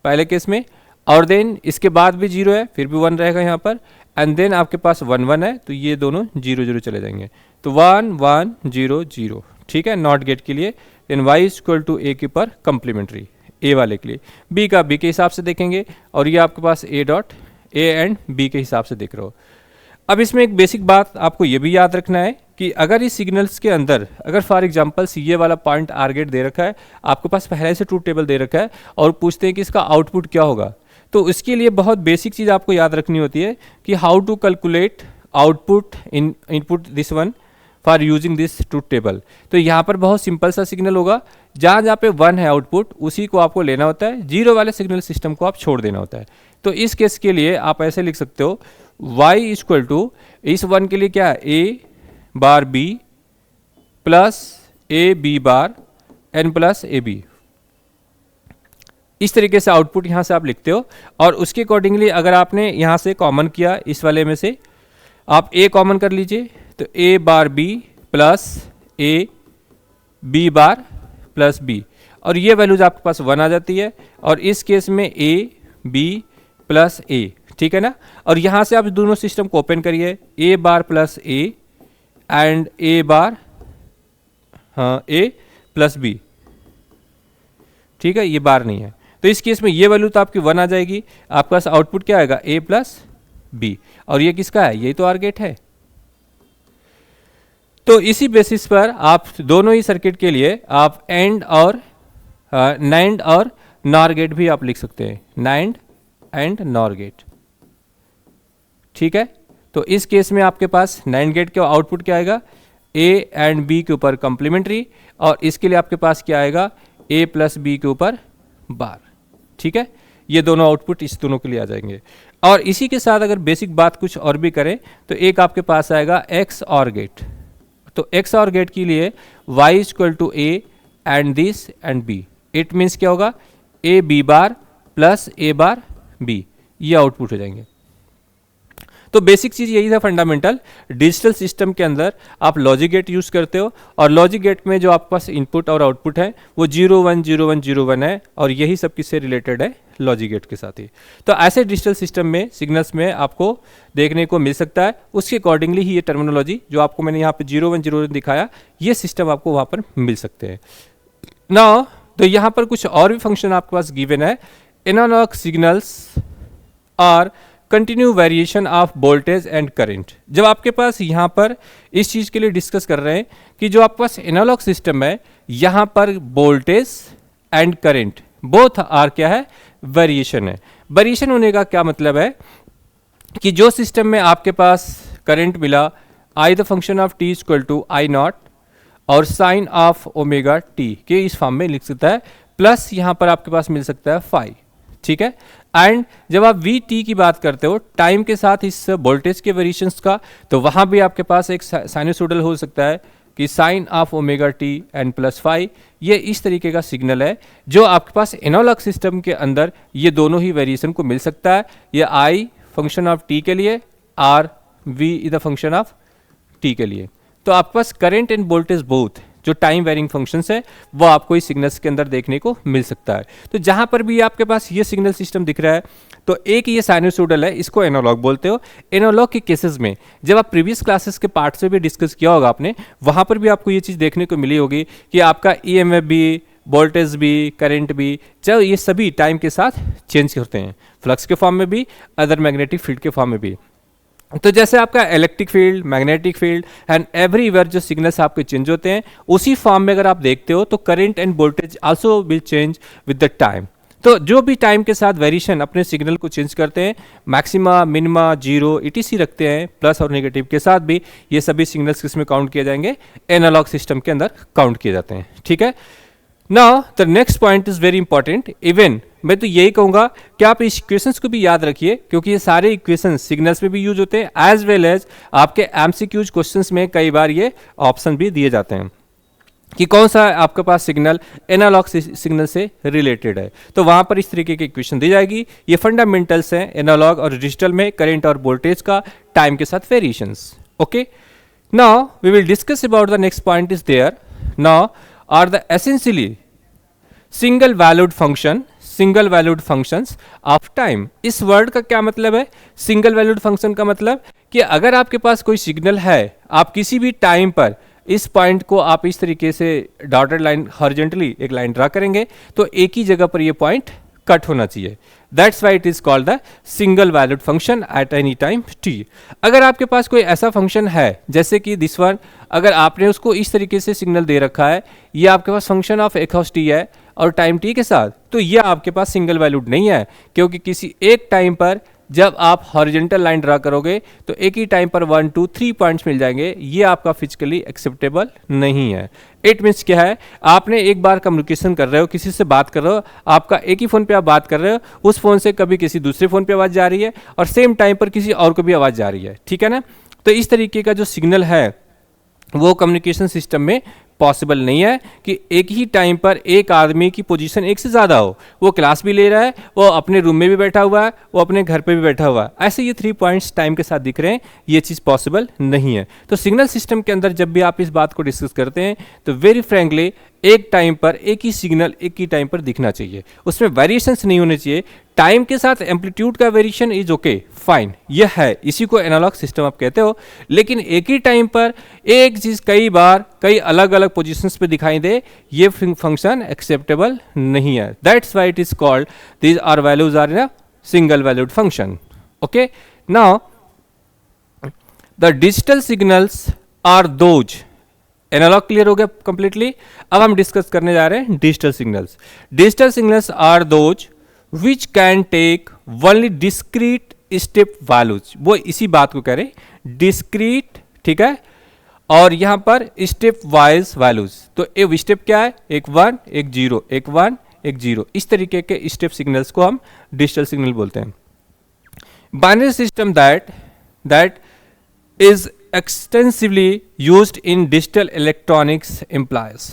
पहले केस में, और देन इसके बाद भी 0 है फिर भी 1 रहेगा यहाँ पर, एंड देन आपके पास 1 1 है तो ये दोनों 0 0 चले जाएंगे, तो 1 1 0 0, ठीक है, नॉट गेट के लिए। Then y is equal to A के ऊपर कम्प्लीमेंट्री ए वाले के लिए, बी का बी के हिसाब से देखेंगे, और ये आपके पास A dot A and B के हिसाब से देख रहे हो। अब इसमें एक बेसिक बात आपको ये भी याद रखना है कि अगर इस सिग्नल्स के अंदर अगर फॉर एग्जांपल सी ए वाला पॉइंट आर गेट दे रखा है, आपके पास पहले से ट्रूथ टेबल दे रखा है और पूछते हैं कि इसका आउटपुट क्या होगा, तो इसके लिए बहुत बेसिक चीज़ आपको याद रखनी होती है कि how to calculate output in input this one for using this truth table. तो यहाँ पर बहुत सिंपल सा सिग्नल होगा, जहाँ जहाँ पे 1 है आउटपुट उसी को आपको लेना होता है, 0 वाले सिग्नल सिस्टम को आप छोड़ देना होता है। तो इस केस के लिए आप ऐसे लिख सकते हो y इक्वल टू इस 1 के लिए क्या है a bar b plus A B bar n plus A B, इस तरीके से आउटपुट यहाँ से आप लिखते हो। और उसके अकॉर्डिंगली अगर आपने यहाँ से कॉमन किया इस वाले में से आप a कॉमन कर लीजिए, तो a bar b plus A B bar plus b, और ये वैल्यूज आपके पास 1 आ जाती है, और इस केस में a b प्लस a, ठीक है ना। और यहाँ से आप दोनों सिस्टम को ओपन करिए, a bar plus a and a बार हाँ a प्लस b, ठीक है, ये बार नहीं है, तो इस केस में ये वैल्यू तो आपकी 1 आ जाएगी, आपके पास आउटपुट क्या आएगा a प्लस बी, और ये किसका है, यही तो आर गेट है। तो इसी बेसिस पर आप दोनों ही सर्किट के लिए आप एंड और नैंड और नॉर गेट भी आप लिख सकते हैं, नैंड एंड नॉर गेट, ठीक है। तो इस केस में आपके पास नैंड गेट के आउटपुट क्या आएगा a एंड b के ऊपर कॉम्प्लीमेंट्री, और इसके लिए आपके पास क्या आएगा a प्लस बी के ऊपर बार, ठीक है। ये दोनों आउटपुट इस दोनों के लिए आ जाएंगे। और इसी के साथ अगर बेसिक बात कुछ और भी करें तो एक आपके पास आएगा एक्स और गेट, तो एक्स और गेट के लिए y equal to A and this and b, it means क्या होगा a b bar plus A bar B, ये आउटपुट हो जाएंगे। तो बेसिक चीज़ यही था फंडामेंटल। डिजिटल सिस्टम के अंदर आप लॉजिक गेट यूज़ करते हो और लॉजिक गेट में जो आपके पास इनपुट और आउटपुट है वो 0 1 0 1 0 1 है और यही सब किससे रिलेटेड है, लॉजिक गेट के साथ ही। तो ऐसे डिजिटल सिस्टम में सिग्नल्स में आपको देखने को मिल सकता है, उसके अकॉर्डिंगली ही ये टर्मिनोलॉजी जो आपको मैंने यहाँ पे 0 1 0 1 दिखाया, ये सिस्टम आपको वहाँ पर मिल सकते हैं ना। तो यहाँ पर कुछ और भी फंक्शन आपके पास गिवन है। एनालॉग सिग्नल्स और continue variation of voltage and current. जब आपके पास यहाँ पर इस चीज़ के लिए डिस्कस कर रहे हैं कि जो आपके पास एनालॉग सिस्टम है, यहाँ पर voltage and current both are क्या है, वेरिएशन है। वेरिएशन होने का क्या मतलब है कि जो सिस्टम में आपके पास करंट मिला, I the function of T equal to I not और साइन ऑफ ओमेगा टी के इस फॉर्म में लिख सकता है, प्लस यहाँ पर आपके पास मिल सकता है फाई, ठीक है। एंड जब आप वी टी की बात करते हो टाइम के साथ इस वोल्टेज के वेरिएशंस का, तो वहाँ भी आपके पास एक साइनसोइडल हो सकता है कि sine of omega T and plus phi, ये इस तरीके का सिग्नल है जो आपके पास एनालॉग सिस्टम के अंदर ये दोनों ही वेरिएशन को मिल सकता है। ये आई फंक्शन ऑफ टी के लिए, are V is the function of T के लिए। तो आपके पास करंट एंड वोल्टेज बोथ जो टाइम वेरिंग फंक्शंस है वो आपको इस सिग्नल्स के अंदर देखने को मिल सकता है। तो जहां पर भी आपके पास ये सिग्नल सिस्टम दिख रहा है, तो एक ये साइनसोइडल है, इसको एनालॉग बोलते हो। एनालॉग के केसेस में जब आप प्रीवियस क्लासेस के पार्ट से भी डिस्कस किया होगा आपने, वहां पर भी आपको ये चीज़ देखने को मिली होगी कि आपका ईएमएफ भी, वोल्टेज भी, करंट भी, जब ये सभी टाइम के साथ चेंज करते हैं, फ्लक्स के फॉर्म में भी, अदर मैग्नेटिक फील्ड के फॉर्म में भी। तो जैसे आपका electric field, magnetic field and everywhere जो सिग्नल्स आपके चेंज होते हैं, उसी फॉर्म में अगर आप देखते हो तो current and voltage also will change with the time. तो जो भी टाइम के साथ वेरिएशन अपने सिग्नल को चेंज करते हैं, मैक्सिमा, मिनिमा, जीरो, ईटीसी रखते हैं, प्लस और नेगेटिव के साथ भी, ये सभी सिग्नल्स किसमें काउंट किए जाएंगे, एनालॉग सिस्टम के अंदर काउंट किए जाते हैं, ठीक है। Now the next point is very important. Even मैं तो यही कहूंगा कि आप इस इक्वेशंस को भी याद रखिए, क्योंकि ये सारे इक्वेशंस सिग्नल्स में भी यूज होते हैं, एज वेल एज आपके एमसीक्यूज क्वेश्चंस में कई बार ये ऑप्शन भी दिए जाते हैं कि कौन सा आपके पास सिग्नल एनालॉग सिग्नल से रिलेटेड है। तो वहां पर इस तरीके की इक्वेशन दी जाएगी। ये फंडामेंटल्स हैं एनालॉग और डिजिटल में करंट और वोल्टेज का टाइम के साथ variations. Okay, now we will discuss about the next point is there. Now are the essentially single valued function, single valued functions of time. इस वर्ड का क्या मतलब है? सिंगल वैल्यूड फंक्शन का मतलब कि अगर आपके पास कोई सिग्नल है, आप किसी भी टाइम पर इस पॉइंट को आप इस तरीके से डॉटेड लाइन हॉरिजॉन्टली एक लाइन ड्रा करेंगे तो एक ही जगह पर ये पॉइंट कट होना चाहिए। That's why it is called the single valued function at any time T. अगर आपके पास कोई ऐसा फंक्शन है जैसे कि दिस वन, अगर आपने उसको इस तरीके से सिग्नल दे रखा है, ये आपके पास फंक्शन ऑफ एक्स टी है और टाइम टी के साथ, तो ये आपके पास सिंगल वैल्यूड नहीं है, क्योंकि किसी एक टाइम पर जब आप हॉरिजॉन्टल लाइन ड्रा करोगे तो एक ही टाइम पर 1 2 3 पॉइंट्स मिल जाएंगे। ये आपका फिजिकली एक्सेप्टेबल नहीं है। इट मीन्स क्या है, आपने एक बार कम्युनिकेशन कर रहे हो, किसी से बात कर रहे हो, आपका एक ही फ़ोन पे आप बात कर रहे हो, उस फ़ोन से कभी किसी दूसरे फ़ोन पे आवाज़ जा रही है और सेम टाइम पर किसी और को भी आवाज़ जा रही है, ठीक है ना। तो इस तरीके का जो सिग्नल है वो कम्युनिकेशन सिस्टम में पॉसिबल नहीं है कि एक ही टाइम पर एक आदमी की पोजीशन एक से ज़्यादा हो। वो क्लास भी ले रहा है, वो अपने रूम में भी बैठा हुआ है, वो अपने घर पे भी बैठा हुआ है, ऐसे ये 3 पॉइंट्स टाइम के साथ दिख रहे हैं, ये चीज़ पॉसिबल नहीं है। तो सिग्नल सिस्टम के अंदर जब भी आप इस बात को डिस्कस करते हैं तो वेरी फ्रैंकली एक टाइम पर एक ही सिग्नल एक ही टाइम पर दिखना चाहिए, उसमें वेरिएशंस नहीं होने चाहिए। टाइम के साथ एम्पलीट्यूड का वेरिएशन इज ओके, फाइन, यह है, इसी को एनालॉग सिस्टम आप कहते हो। लेकिन एक ही टाइम पर एक चीज़ कई बार कई अलग अलग पोजीशंस पे दिखाई दे, ये फंक्शन एक्सेप्टेबल नहीं है। That's why it is called these are values are in a single valued function. Okay, now the digital signals are those, analog clear हो गया कंप्लीटली। अब हम डिस्कस करने जा रहे हैं digital signals. Digital signals are those which can take only discrete step values. वो इसी बात को कह रहे हैं डिस्क्रीट, ठीक है, और यहां पर स्टेप वाइज वैल्यूज। तो एक स्टेप क्या है, एक 1 एक 0, एक 1 एक 0, इस तरीके के स्टेप सिग्नल्स को हम डिजिटल सिग्नल बोलते हैं। Binary system that is extensively used in digital electronics implies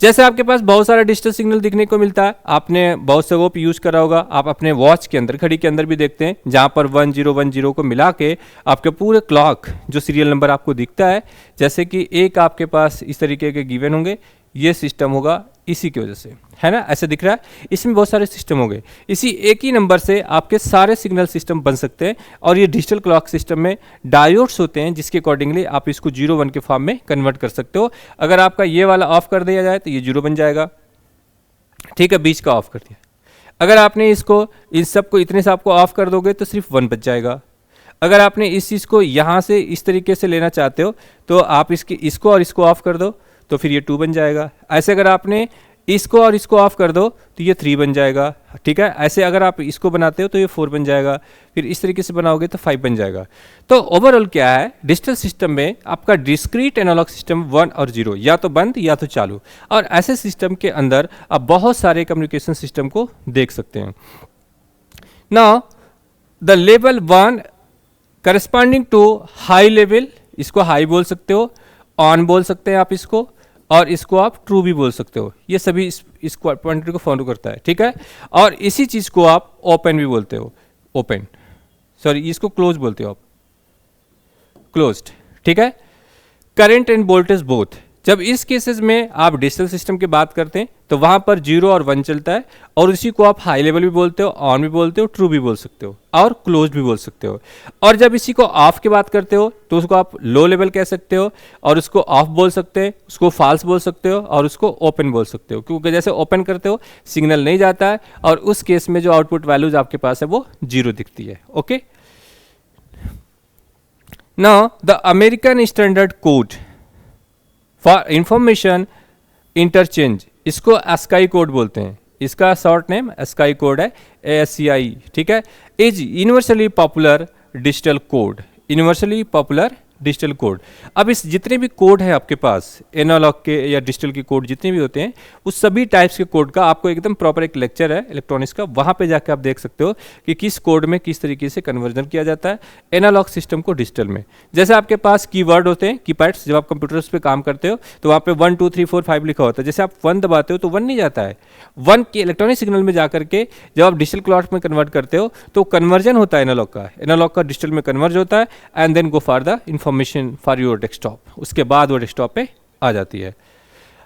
जैसे आपके पास बहुत सारा डिजिटल सिग्नल दिखने को मिलता है, आपने बहुत से वो यूज़ करा होगा, आप अपने वॉच के अंदर, घड़ी के अंदर भी देखते हैं, जहाँ पर 1010 को मिला के आपके पूरे क्लॉक जो सीरियल नंबर आपको दिखता है, जैसे कि एक आपके पास इस तरीके के गिवन होंगे, ये सिस्टम होगा इसी की वजह से, है ना, ऐसे दिख रहा है। इसमें बहुत सारे सिस्टम हो गए, इसी एक ही नंबर से आपके सारे सिग्नल सिस्टम बन सकते हैं। और ये डिजिटल क्लॉक सिस्टम में डायोड्स होते हैं, जिसके अकॉर्डिंगली आप इसको 0-1 के फॉर्म में कन्वर्ट कर सकते हो। अगर आपका ये वाला ऑफ कर दिया जाए तो ये 0 बन जाएगा, ठीक है, बीच का ऑफ कर दिया। अगर आपने इसको, इन सबको इतने से आपको ऑफ कर दोगे तो सिर्फ 1 बच जाएगा। अगर आपने इस चीज़ को यहाँ से इस तरीके से लेना चाहते हो तो आप इसको और इसको ऑफ कर दो तो फिर ये 2 बन जाएगा। ऐसे अगर आपने इसको और इसको ऑफ कर दो तो ये 3 बन जाएगा, ठीक है। ऐसे अगर आप इसको बनाते हो तो ये 4 बन जाएगा, फिर इस तरीके से बनाओगे तो 5 बन जाएगा। तो ओवरऑल क्या है, डिजिटल सिस्टम में आपका डिस्क्रीट एनालॉग सिस्टम 1 और 0, या तो बंद या तो चालू, और ऐसे सिस्टम के अंदर आप बहुत सारे कम्युनिकेशन सिस्टम को देख सकते हैं। Now the level 1 corresponding to high level, इसको हाई बोल सकते हो, ऑन बोल सकते हैं आप इसको, और इसको आप ट्रू भी बोल सकते हो। ये सभी इस पॉइंटर को फॉलो करता है, ठीक है। और इसी चीज़ को आप ओपन भी बोलते हो, ओपन, सॉरी इसको क्लोज बोलते हो आप, क्लोज्ड, ठीक है। करंट एंड वोल्टेज बोथ, जब इस केसेस में आप डिजिटल सिस्टम की बात करते हैं तो वहाँ पर 0 और 1 चलता है, और इसी को आप हाई लेवल भी बोलते हो, ऑन भी बोलते हो, ट्रू भी बोल सकते हो, और क्लोज भी बोल सकते हो। और जब इसी को ऑफ की बात करते हो तो उसको आप लो लेवल कह सकते हो, और उसको ऑफ बोल सकते हैं, उसको फॉल्स बोल सकते हो, और उसको ओपन बोल सकते हो, क्योंकि जैसे ओपन करते हो सिग्नल नहीं जाता है, और उस केस में जो आउटपुट वैल्यूज आपके पास है वो 0 दिखती है। Okay, now the American standard code for information interchange, इसको ASCII कोड बोलते हैं, इसका शॉर्ट नेम ASCII कोड है, ASCII, ठीक है। Is universally popular digital code, universally popular digital code. अब इस जितने भी कोड है आपके पास, एनालॉग के या डिजिटल के कोड जितने भी होते हैं, उस सभी टाइप्स के कोड का आपको एकदम प्रॉपर एक लेक्चर है इलेक्ट्रॉनिक्स का, वहाँ पे जाके आप देख सकते हो कि किस कोड में किस तरीके से कन्वर्जन किया जाता है एनालॉग सिस्टम को डिजिटल में। जैसे आपके पास कीवर्ड होते हैं, कीपैड्स, जब आप कंप्यूटर्स पे काम करते हो तो वहाँ पे 1 2 3 4 5 लिखा होता है, जैसे आप 1 दबाते हो तो 1 नहीं जाता है, 1 के इलेक्ट्रॉनिक सिग्नल में जाकर के जब आप डिजिटल क्लॉक में कन्वर्ट करते हो तो कन्वर्जन होता है एनालॉग का डिजिटल में कन्वर्ज होता है, and then go for the information for your desktop, उसके बाद वो डेस्कटॉप पे आ जाती है।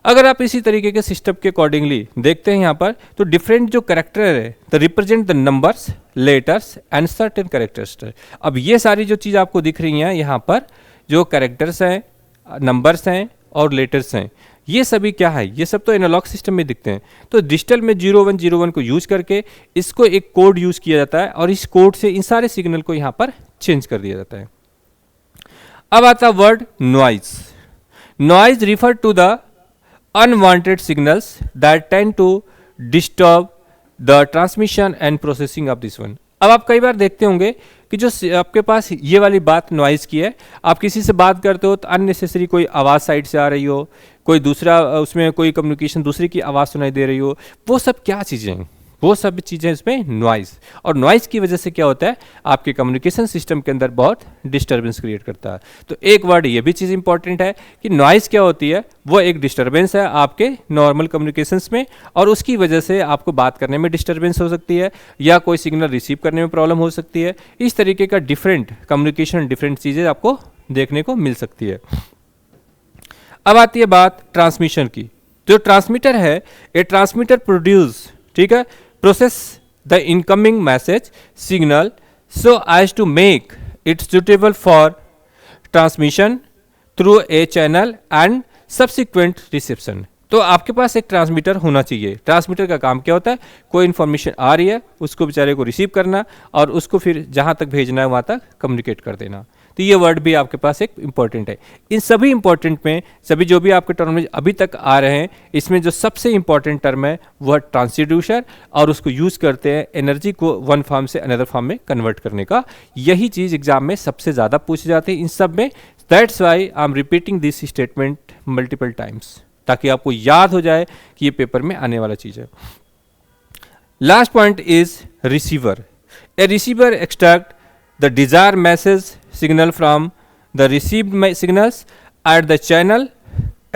अगर आप इसी तरीके के सिस्टम के अकॉर्डिंगली देखते हैं यहाँ पर, तो डिफरेंट जो करेक्टर है the represent the numbers, letters and certain characters. अब ये सारी जो चीज़ आपको दिख रही हैं यहाँ पर, जो कैरेक्टर्स हैं, नंबर्स हैं और लेटर्स हैं, ये सभी क्या है, ये सब तो एनालॉग सिस्टम में दिखते हैं। तो डिजिटल में 0101 को यूज करके इसको एक कोड यूज किया जाता है, और इस कोड से इन सारे सिग्नल को यहाँ पर चेंज कर दिया जाता है। अब आता word noise. Noise refer to the unwanted signals that tend to disturb the transmission and processing of this one. अब आप कई बार देखते होंगे कि जो आपके पास ये वाली बात नॉइज की है, आप किसी से बात करते हो तो अननेसेसरी कोई आवाज़ साइड से आ रही हो, कोई दूसरा उसमें कोई कम्युनिकेशन दूसरी की आवाज़ सुनाई दे रही हो, वो सब क्या चीज़ें हैं, वो सब चीज़ें इसमें नॉइज़। और नॉइज़ की वजह से क्या होता है, आपके कम्युनिकेशन सिस्टम के अंदर बहुत डिस्टर्बेंस क्रिएट करता है। तो एक वर्ड ये भी चीज़ इंपॉर्टेंट है कि नॉइज़ क्या होती है, वो एक डिस्टर्बेंस है आपके नॉर्मल कम्युनिकेशंस में, और उसकी वजह से आपको बात करने में डिस्टर्बेंस हो सकती है, या कोई सिग्नल रिसीव करने में प्रॉब्लम हो सकती है। इस तरीके का डिफरेंट कम्युनिकेशन, डिफरेंट चीज़ें आपको देखने को मिल सकती है। अब आती है बात ट्रांसमिशन की। जो ट्रांसमीटर है, ये ट्रांसमीटर प्रोड्यूस, ठीक है, process the incoming message signal so as to make it suitable for transmission through a channel and subsequent reception। तो आपके पास एक ट्रांसमीटर होना चाहिए। ट्रांसमीटर का काम क्या होता है, कोई इन्फॉर्मेशन आ रही है उसको बेचारे को रिसीव करना, और उसको फिर जहाँ तक भेजना है वहाँ तक कम्युनिकेट कर देना। तो ये वर्ड भी आपके पास एक इंपॉर्टेंट है। इन सभी इंपॉर्टेंट में, सभी जो भी आपके टर्म में अभी तक आ रहे हैं, इसमें जो सबसे इंपॉर्टेंट टर्म है वह ट्रांसड्यूसर, और उसको यूज़ करते हैं एनर्जी को वन फॉर्म से अनदर फॉर्म में कन्वर्ट करने का। यही चीज़ एग्जाम में सबसे ज़्यादा पूछी जाती है इन सब में। That's why I am repeating this statement multiple times, ताकि आपको याद हो जाए कि ये पेपर में आने वाला चीज़ है। Last point is receiver. A receiver extract the desired message signal from the received signals at the channel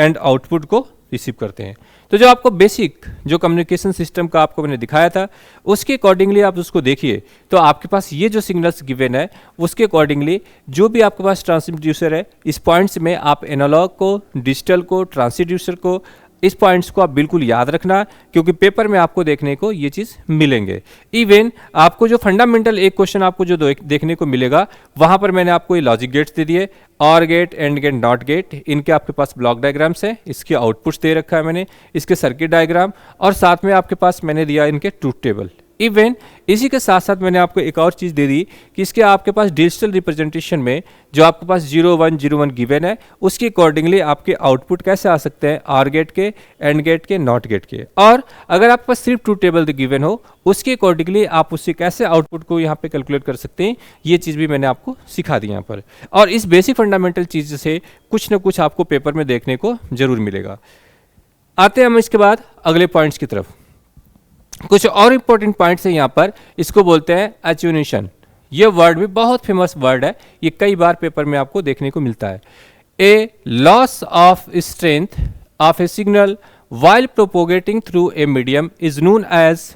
and output को रिसीव करते हैं। तो जो आपको बेसिक जो कम्युनिकेशन सिस्टम का आपको मैंने दिखाया था उसके अकॉर्डिंगली आप उसको देखिए, तो आपके पास ये जो सिग्नल्स गिवन है उसके अकॉर्डिंगली जो भी आपके पास ट्रांसड्यूसर है, इस पॉइंट्स में आप एनालॉग को, डिजिटल को, ट्रांसड्यूसर को, इस पॉइंट्स को आप बिल्कुल याद रखना, क्योंकि पेपर में आपको देखने को ये चीज़ मिलेंगे। इवन आपको जो फंडामेंटल एक क्वेश्चन आपको जो देखने को मिलेगा वहाँ पर मैंने आपको ये लॉजिक गेट्स दे दिए, or gate, and gate, not gate, इनके आपके पास ब्लॉक डायग्राम्स हैं, इसके आउटपुट्स दे रखा है मैंने, इसके सर्किट डायग्राम, और साथ में आपके पास मैंने दिया इनके ट्रूथ टेबल। इवन इसी के साथ साथ मैंने आपको एक और चीज़ दे दी कि इसके आपके पास डिजिटल रिप्रेजेंटेशन में जो आपके पास 0101 गिवन है उसके अकॉर्डिंगली आपके आउटपुट कैसे आ सकते हैं, आर गेट के, एंड गेट के, नॉट गेट के। और अगर आपके पास सिर्फ ट्रूथ टेबल गिवन हो उसके अकॉर्डिंगली आप उससे कैसे आउटपुट को यहाँ पे कैलकुलेट कर सकते हैं, ये चीज़ भी मैंने आपको सिखा दी यहाँ पर। और इस बेसिक फंडामेंटल चीज़ से कुछ ना कुछ आपको पेपर में देखने को जरूर मिलेगा। आते हैं हम इसके बाद अगले पॉइंट्स की तरफ। कुछ और इंपॉर्टेंट पॉइंट्स है यहाँ पर, इसको बोलते हैं एट्यूनेशन। ये वर्ड भी बहुत फेमस वर्ड है, ये कई बार पेपर में आपको देखने को मिलता है। A loss of strength of a signal while propagating through a medium is known as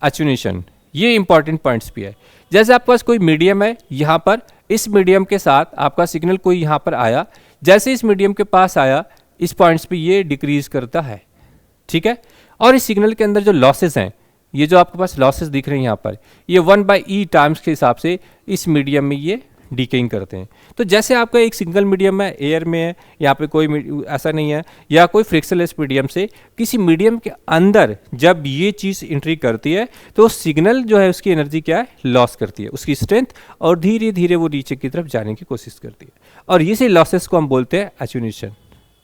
attenuation. ये इंपॉर्टेंट पॉइंट्स भी है। जैसे आपके पास कोई मीडियम है, यहाँ पर इस मीडियम के साथ आपका सिग्नल कोई यहाँ पर आया, जैसे इस मीडियम के पास आया इस पॉइंट्स पे ये डिक्रीज करता है, ठीक है। और इस सिग्नल के अंदर जो लॉसेस हैं, ये जो आपके पास लॉसेस दिख रहे हैं यहाँ पर, ये 1/e टाइम्स के हिसाब से इस मीडियम में ये डिकेइंग करते हैं। तो जैसे आपका एक सिंगल मीडियम है, एयर में है, यहाँ पे कोई ऐसा नहीं है, या कोई फ्रिक्शनलेस मीडियम से किसी मीडियम के अंदर जब ये चीज़ एंट्री करती है तो सिग्नल जो है उसकी एनर्जी क्या है, लॉस करती है, उसकी स्ट्रेंथ, और धीरे धीरे वो नीचे की तरफ जाने की कोशिश करती है, और इसी लॉसेस को हम बोलते हैं एट्यूनेशन,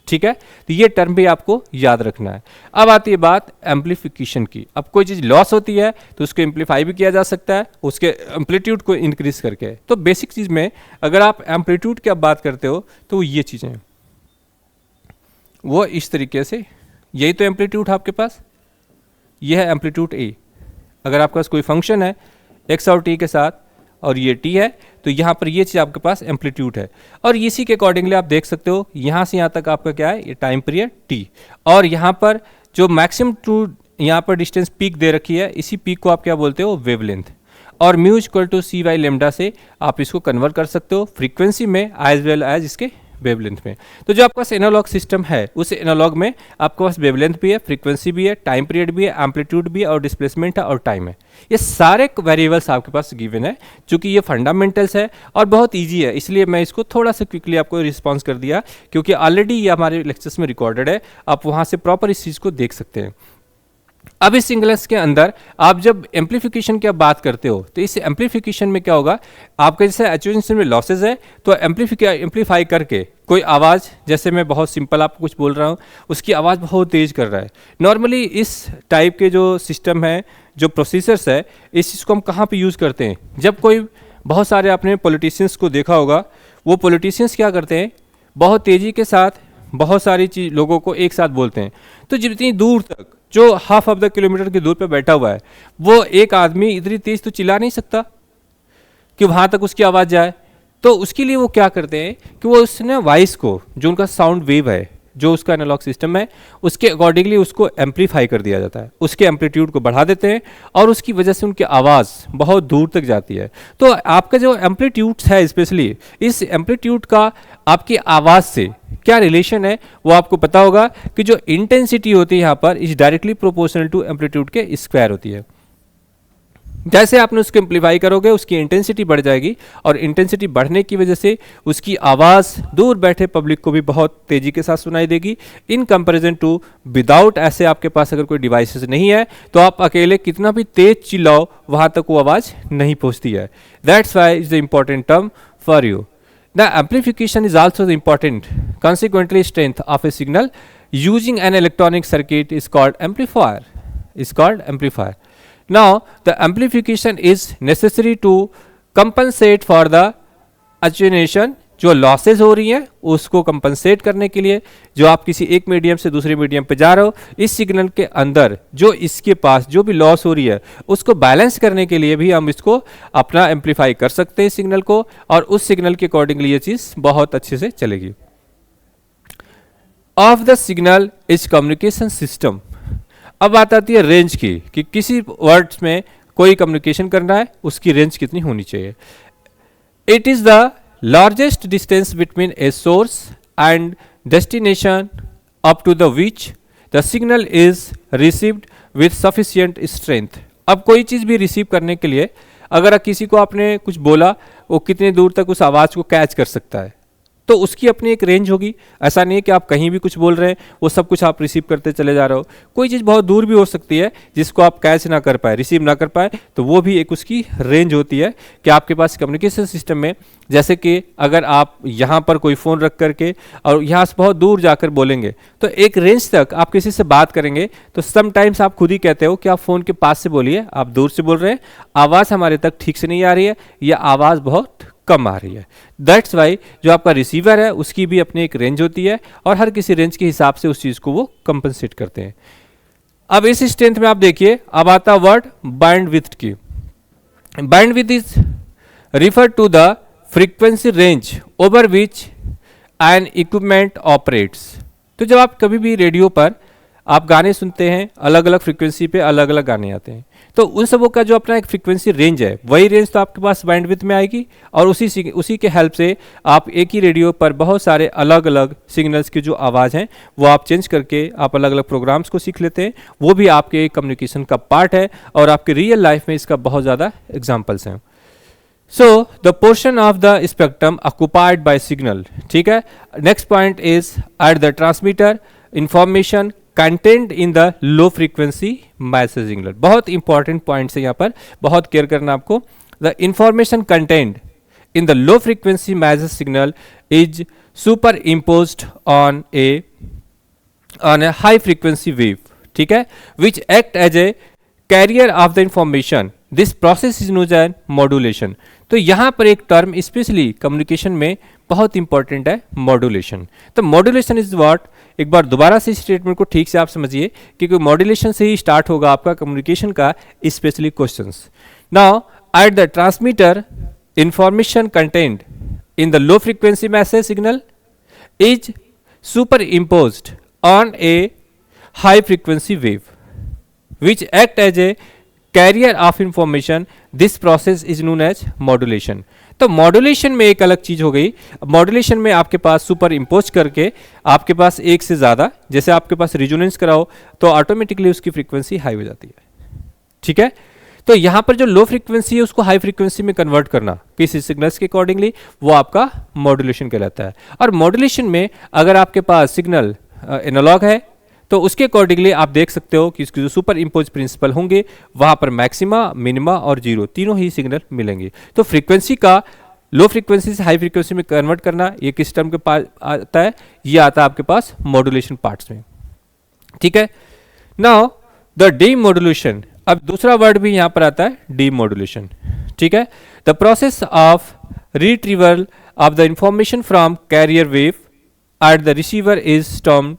ठीक है। तो ये टर्म भी आपको याद रखना है। अब आती है बात एम्पलीफिकेशन की। अब कोई चीज़ लॉस होती है तो उसको एम्पलीफाई भी किया जा सकता है उसके एम्पलीट्यूड को इंक्रीज करके। तो बेसिक चीज़ में अगर आप एम्पलीट्यूड की बात करते हो तो ये चीज़ें वो इस तरीके से, यही तो एम्पलीट्यूड आपके पास, ये है एम्पलीट्यूड ए। अगर आपके पास कोई फंक्शन है एक्स और टी के साथ और ये टी है, तो यहाँ पर ये चीज़ आपके पास एम्पलीट्यूड है, और इसी के अकॉर्डिंगली आप देख सकते हो यहाँ से यहाँ तक आपका क्या है, ये टाइम पीरियड टी, और यहाँ पर जो मैक्सिमम टू यहाँ पर डिस्टेंस पीक दे रखी है, इसी पीक को आप क्या बोलते हो, वेवलेंथ। और mu equal to C by lambda से आप इसको कन्वर्ट कर सकते हो फ्रीक्वेंसी में एज वेल एज इसके वेवलेंथ में। तो जो आपका एनालॉग सिस्टम है उस एनालॉग में आपके पास वेवलेंथ भी है, फ्रीक्वेंसी भी है, टाइम पीरियड भी है, एम्पलीट्यूड भी है, और डिस्प्लेसमेंट है, और टाइम है। ये सारे वेरिएबल्स आपके पास गिवन है, चूंकि ये फंडामेंटल्स है और बहुत इजी है, इसलिए मैं इसको थोड़ा सा क्विकली आपको रिस्पॉन्स कर दिया, क्योंकि ऑलरेडी ये हमारे लेक्चर्स में रिकॉर्डेड है, आप वहाँ से प्रॉपर इस चीज़ को देख सकते हैं। अब इस सिंगल्स के अंदर आप जब एम्पलीफिकेशन की बात करते हो तो इस एम्पलीफिकेशन में क्या होगा, आपके जैसे एट्यूनेशन में लॉसेज है तो एम्पलीफाई करके कोई आवाज़, जैसे मैं बहुत सिंपल आपको कुछ बोल रहा हूँ, उसकी आवाज़ बहुत तेज़ कर रहा है। नॉर्मली इस टाइप के जो सिस्टम है, जो प्रोसेसर्स है, इस चीज़ को हम कहाँ पे यूज़ करते हैं, जब कोई बहुत सारे आपने पॉलिटिशियंस को देखा होगा, वो पॉलिटिशियंस क्या करते हैं, बहुत तेज़ी के साथ बहुत सारी चीज़ लोगों को एक साथ बोलते हैं। तो जितनी दूर तक जो हाफ ऑफ द किलोमीटर की दूर पे बैठा हुआ है, वो एक आदमी इतनी तेज तो चिल्ला नहीं सकता कि वहाँ तक उसकी आवाज़ जाए। तो उसके लिए वो क्या करते हैं कि वो उसने वॉइस को, जो उनका साउंड वेव है, जो उसका एनालॉग सिस्टम है, उसके अकॉर्डिंगली उसको एम्पलीफाई कर दिया जाता है, उसके एम्पलीट्यूड को बढ़ा देते हैं, और उसकी वजह से उनकी आवाज़ बहुत दूर तक जाती है। तो आपका जो एम्पलीट्यूड्स है, स्पेशली इस एम्पलीट्यूड का आपकी आवाज़ से क्या रिलेशन है, वो आपको पता होगा कि जो इंटेंसिटी होती है यहाँ पर is directly proportional to amplitude के स्क्वायर होती है। जैसे आपने उसको एम्पलीफाई करोगे उसकी इंटेंसिटी बढ़ जाएगी, और इंटेंसिटी बढ़ने की वजह से उसकी आवाज़ दूर बैठे पब्लिक को भी बहुत तेज़ी के साथ सुनाई देगी, इन कंपैरिजन टू विदाउट। ऐसे आपके पास अगर कोई डिवाइसेस नहीं है तो आप अकेले कितना भी तेज चिल्लाओ वहाँ तक वो आवाज़ नहीं पहुँचती है। That's Y is the important term for you. The amplification is also important. Consequently, strength of a signal using an electronic circuit is called amplifier. Now, the amplification is necessary to compensate for the attenuation. जो losses हो रही हैं उसको compensate करने के लिए, जो आप किसी एक मीडियम से दूसरे मीडियम पे जा रहे हो, इस सिग्नल के अंदर जो इसके पास जो भी लॉस हो रही है उसको बैलेंस करने के लिए भी हम इसको अपना एम्पलीफाई कर सकते हैं सिग्नल को, और उस सिग्नल के अकॉर्डिंगली ये चीज़ बहुत अच्छे से चलेगी। Of the signal is communication system. अब बात आती है रेंज की, कि किसी वर्ड्स में कोई कम्युनिकेशन करना है उसकी रेंज कितनी होनी चाहिए। It is the largest distance between a source and destination up to the which the signal is received with sufficient strength. अब कोई चीज़ भी रिसीव करने के लिए अगर किसी को आपने कुछ बोला, वो कितने दूर तक उस आवाज़ को कैच कर सकता है, तो उसकी अपनी एक रेंज होगी। ऐसा नहीं है कि आप कहीं भी कुछ बोल रहे हैं वो सब कुछ आप रिसीव करते चले जा रहे हो। कोई चीज़ बहुत दूर भी हो सकती है जिसको आप कैच ना कर पाए, रिसीव ना कर पाए, तो वो भी एक उसकी रेंज होती है कि आपके पास कम्युनिकेशन सिस्टम में, जैसे कि अगर आप यहाँ पर कोई फ़ोन रख करके और यहाँ से बहुत दूर जाकर बोलेंगे तो एक रेंज तक आप किसी से बात करेंगे, तो समटाइम्स आप खुद ही कहते हो कि आप फ़ोन के पास से बोलिए, आप दूर से बोल रहे हैं, आवाज़ हमारे तक ठीक से नहीं आ रही है या आवाज़ बहुत कम आ रही है। दैट्स वाई जो आपका रिसीवर है उसकी भी अपनी एक रेंज होती है और हर किसी रेंज के हिसाब से उस चीज़ को वो कंपनसेट करते हैं। अब इस स्ट्रेंथ में आप देखिए, अब आता वर्ड बैंडविड्थ की। Bandwidth is refer to the frequency range over which an equipment operates. तो जब आप कभी भी रेडियो पर आप गाने सुनते हैं, अलग अलग फ्रीक्वेंसी पे अलग अलग गाने आते हैं, तो उन सबों का जो अपना एक फ्रीक्वेंसी रेंज है, वही रेंज तो आपके पास बैंडविड्थ में आएगी और उसी के हेल्प से आप एक ही रेडियो पर बहुत सारे अलग अलग सिग्नल्स की जो आवाज़ हैं वो आप चेंज करके आप अलग अलग प्रोग्राम्स को सीख लेते हैं। वो भी आपके कम्युनिकेशन का पार्ट है और आपके रियल लाइफ में इसका बहुत ज़्यादा एग्जाम्पल्स हैं। So the portion of the spectrum occupied by signal, ठीक है। Next point is at the transmitter information content in the low frequency message signal. बहुत इंपॉर्टेंट पॉइंट्स है यहाँ पर, बहुत केयर करना आपको। The information content in the low frequency message signal is superimposed on a high frequency wave, ठीक है, which act as a carrier of the information. This process is known as modulation. तो यहाँ पर एक term specially communication में बहुत important है, modulation. तो मॉड्यूलेशन इज व्हाट, एक बार दोबारा से स्टेटमेंट को ठीक से आप समझिए, क्योंकि मॉड्यूलेशन से ही स्टार्ट होगा आपका कम्युनिकेशन का specially questions. Now at the transmitter information content in the low frequency message signal is superimposed on a high frequency wave which act as a carrier of information. This process is known as modulation. तो modulation में एक अलग चीज हो गई। Modulation में आपके पास super impose करके आपके पास एक से ज़्यादा, जैसे आपके पास रिजोनेंस कराओ तो ऑटोमेटिकली उसकी फ्रीक्वेंसी हाई हो जाती है, ठीक है। तो यहाँ पर जो लो फ्रीक्वेंसी है उसको हाई फ्रीक्वेंसी में कन्वर्ट करना किसी सिग्नल्स के अकॉर्डिंगली, वो आपका मॉड्यूलेशन कहलाता है। और मॉड्यूलेशन में अगर आपके पास सिग्नल एनालॉग है तो उसके अकॉर्डिंगली आप देख सकते हो कि इसके जो सुपर इम्पोज प्रिंसिपल होंगे वहाँ पर मैक्सिमा, मिनिमा और जीरो तीनों ही सिग्नल मिलेंगे। तो फ्रीक्वेंसी का लो फ्रीक्वेंसी से हाई फ्रीक्वेंसी में कन्वर्ट करना ये किस टर्म के पास आता है, ये आता है आपके पास मॉड्यूलेशन पार्ट्स में, ठीक है। नाउ द डीमॉड्यूलेशन, अब दूसरा वर्ड भी यहाँ पर आता है डीमॉड्यूलेशन, ठीक है। The process of retrieval of the information from carrier wave at the receiver is termed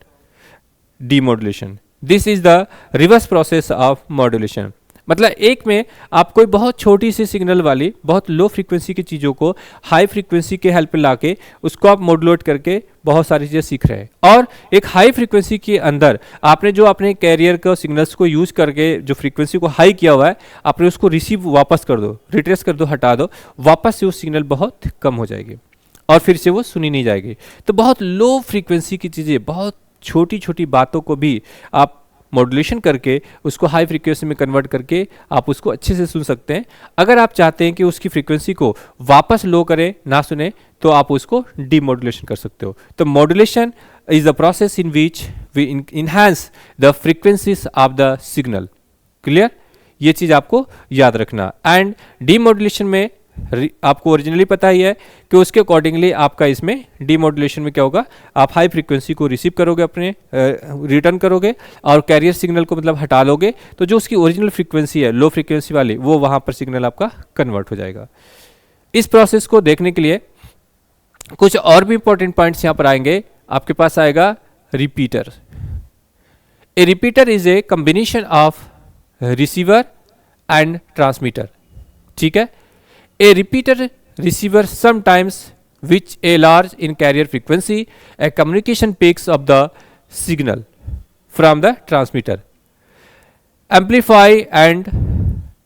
demodulation. This is the reverse process of modulation. मतलब एक में आप कोई बहुत छोटी सी सिग्नल वाली बहुत लो फ्रीक्वेंसी की चीज़ों को हाई फ्रीक्वेंसी के हेल्प में लाके उसको आप मॉड्यूलेट करके बहुत सारी चीज़ें सीख रहे हैं, और एक हाई फ्रीक्वेंसी के अंदर आपने जो अपने कैरियर का सिग्नल्स को यूज करके जो फ्रीक्वेंसी को हाई किया हुआ है आपने उसको रिसीव वापस कर दो, रिट्रेस कर दो, हटा दो, वापस से वो सिग्नल बहुत कम हो जाएगी और फिर से वो सुनी नहीं जाएगी। तो बहुत लो फ्रीक्वेंसी की चीज़ें, बहुत छोटी छोटी बातों को भी आप मॉड्यूलेशन करके उसको हाई फ्रीक्वेंसी में कन्वर्ट करके आप उसको अच्छे से सुन सकते हैं। अगर आप चाहते हैं कि उसकी फ्रीक्वेंसी को वापस लो करें, ना सुने, तो आप उसको डीमॉड्यूलेशन कर सकते हो। तो modulation is the process in which we enhance the frequencies of the signal. Clear, ये चीज़ आपको याद रखना। एंड डीमॉड्यूलेशन में आपको ओरिजिनली पता ही है कि उसके अकॉर्डिंगली आपका इसमें डीमॉड्यूलेशन में क्या होगा, आप हाई फ्रीक्वेंसी को रिसीव करोगे, अपने रिटर्न करोगे और कैरियर सिग्नल को मतलब हटा लोगे, तो जो उसकी ओरिजिनल फ्रीक्वेंसी है लो फ्रीक्वेंसी वाली वो वहाँ पर सिग्नल आपका कन्वर्ट हो जाएगा। इस प्रोसेस को देखने के लिए कुछ और भी इंपॉर्टेंट पॉइंट्स यहाँ पर आएंगे। आपके पास आएगा repeater. A repeater is a combination of receiver and transmitter, ठीक है। A repeater receiver sometimes which a large in carrier frequency, a communication peaks of the signal from the transmitter, amplify and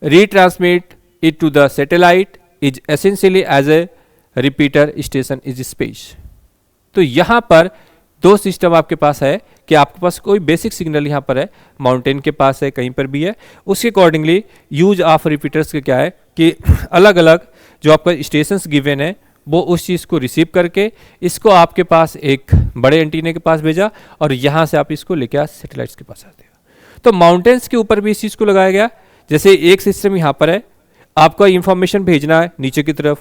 retransmit it to the satellite is essentially as a repeater station is space। तो यहाँ पर दो system आपके पास है कि आपके पास कोई basic signal यहाँ पर है, माउंटेन के पास है, कहीं पर भी है, उसके अकॉर्डिंगली यूज ऑफ रिपीटर्स के क्या है कि अलग अलग जो आपका स्टेशंस गिवन है वो उस चीज़ को रिसीव करके इसको आपके पास एक बड़े एंटीने के पास भेजा और यहाँ से आप इसको लेके आ सैटेलाइट्स के पास आते हो। तो माउंटेन्स के ऊपर भी इस चीज़ को लगाया गया। जैसे एक सिस्टम यहाँ पर है, आपका इंफॉर्मेशन भेजना है नीचे की तरफ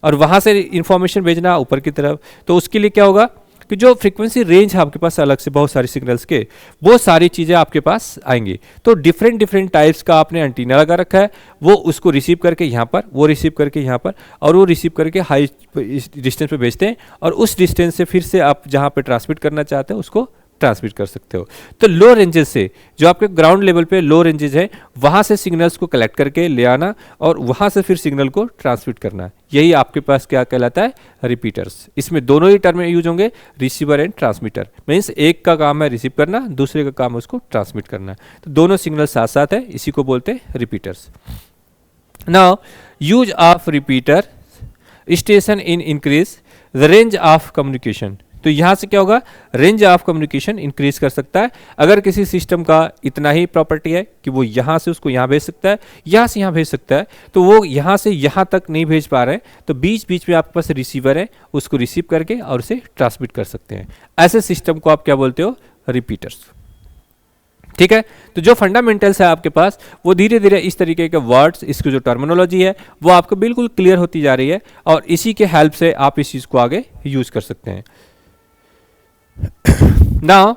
और वहाँ से इंफॉर्मेशन भेजना ऊपर की तरफ, तो उसके लिए क्या होगा कि जो फ्रीक्वेंसी रेंज है आपके पास अलग से बहुत सारे सिग्नल्स के, वो सारी चीज़ें आपके पास आएंगी। तो डिफरेंट डिफरेंट टाइप्स का आपने एंटीना लगा रखा है, वो उसको रिसीव करके यहाँ पर, वो रिसीव करके यहाँ पर, और वो रिसीव करके हाई डिस्टेंस पे भेजते हैं और उस डिस्टेंस से फिर से आप जहाँ पे ट्रांसमिट करना चाहते हैं उसको ट्रांसमिट कर सकते हो। तो लो रेंजेस से जो आपके ग्राउंड लेवल पे लो रेंजेस है वहाँ से सिग्नल्स को कलेक्ट करके ले आना और वहाँ से फिर सिग्नल को ट्रांसमिट करना, यही आपके पास क्या कहलाता है, रिपीटर्स। इसमें दोनों ही टर्म यूज होंगे, रिसीवर एंड ट्रांसमीटर। मीन्स एक का काम है रिसीव करना, दूसरे का काम है उसको ट्रांसमिट करना। तो दोनों सिग्नल साथ साथ है, इसी को बोलते हैं repeaters. Now use of repeater station in increase the range of communication. तो यहाँ से क्या होगा, रेंज ऑफ कम्युनिकेशन इंक्रीज कर सकता है। अगर किसी सिस्टम का इतना ही प्रॉपर्टी है कि वो यहाँ से उसको यहाँ भेज सकता है, यहाँ से यहाँ भेज सकता है, तो वो यहाँ से यहाँ तक नहीं भेज पा रहे हैं, तो बीच बीच में आपके पास रिसीवर है, उसको रिसीव करके और उसे ट्रांसमिट कर सकते हैं। ऐसे सिस्टम को आप क्या बोलते हो, रिपीटर्स। ठीक है, तो जो फंडामेंटल्स है आपके पास वो धीरे धीरे इस तरीके के वर्ड्स, इसकी जो टर्मिनोलॉजी है वो आपको बिल्कुल क्लियर होती जा रही है और इसी के हेल्प से आप इस चीज़ को आगे यूज कर सकते हैं। Now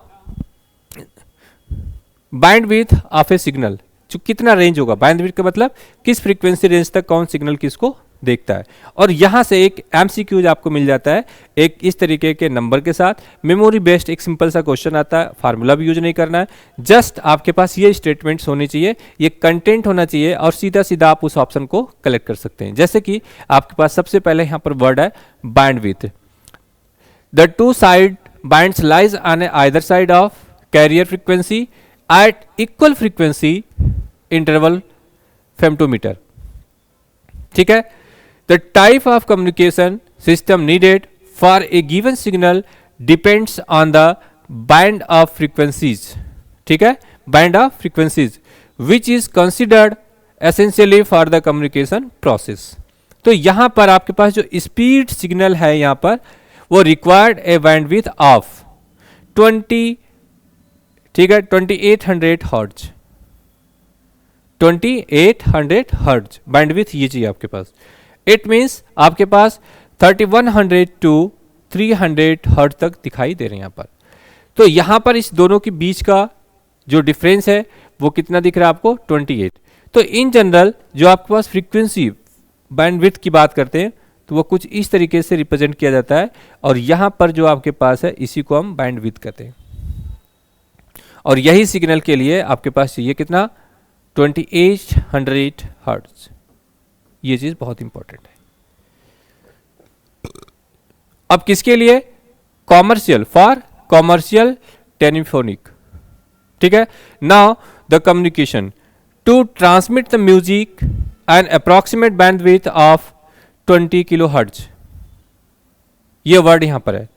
bandwidth of a signal, जो कितना रेंज होगा, बैंडविड्थ का मतलब किस फ्रीक्वेंसी रेंज तक कौन सिग्नल किसको देखता है। और यहां से एक एमसीक्यूज आपको मिल जाता है एक इस तरीके के नंबर के साथ, मेमोरी बेस्ड एक सिंपल सा क्वेश्चन आता है, फार्मूला भी यूज नहीं करना है, जस्ट आपके पास ये स्टेटमेंट्स होने चाहिए, ये कंटेंट होना चाहिए और सीधा सीधा आप उस ऑप्शन को कलेक्ट कर सकते हैं। जैसे कि आपके पास सबसे पहले यहां पर वर्ड है bandwidth, the two side bands lies on either side of carrier frequency at equal frequency interval femtometer। ठीक है, the type of communication system needed for a given signal depends on the band of frequencies। ठीक है, band of frequencies which is considered essentially for the communication process। तो यहां पर आपके पास जो speed signal है यहां पर वो रिक्वायर्ड ए बैंडविड्थ ऑफ 20, ठीक है, 2800 हर्ट्ज, 2800 हर्ट्ज बैंडविड्थ ये चाहिए आपके पास। इट मीन्स आपके पास 3100 टू 300 हर्ट्ज तक दिखाई दे रहे हैं यहाँ पर। तो यहाँ पर इस दोनों के बीच का जो डिफरेंस है वो कितना दिख रहा है आपको, 28। तो इन जनरल जो आपके पास फ्रीक्वेंसी बैंडविड्थ की बात करते हैं तो वो कुछ इस तरीके से रिप्रेजेंट किया जाता है और यहाँ पर जो आपके पास है इसी को हम बैंडविड्थ कहते हैं। और यही सिग्नल के लिए आपके पास चाहिए कितना, 2800 हर्ट्ज। ये चीज बहुत इंपॉर्टेंट है। अब किसके लिए, कॉमर्शियल, फॉर कॉमर्शियल टेलीफोनिक। ठीक है, now the communication to transmit the music and approximate bandwidth of 20 kilo hertz, ये वर्ड यहां पर है।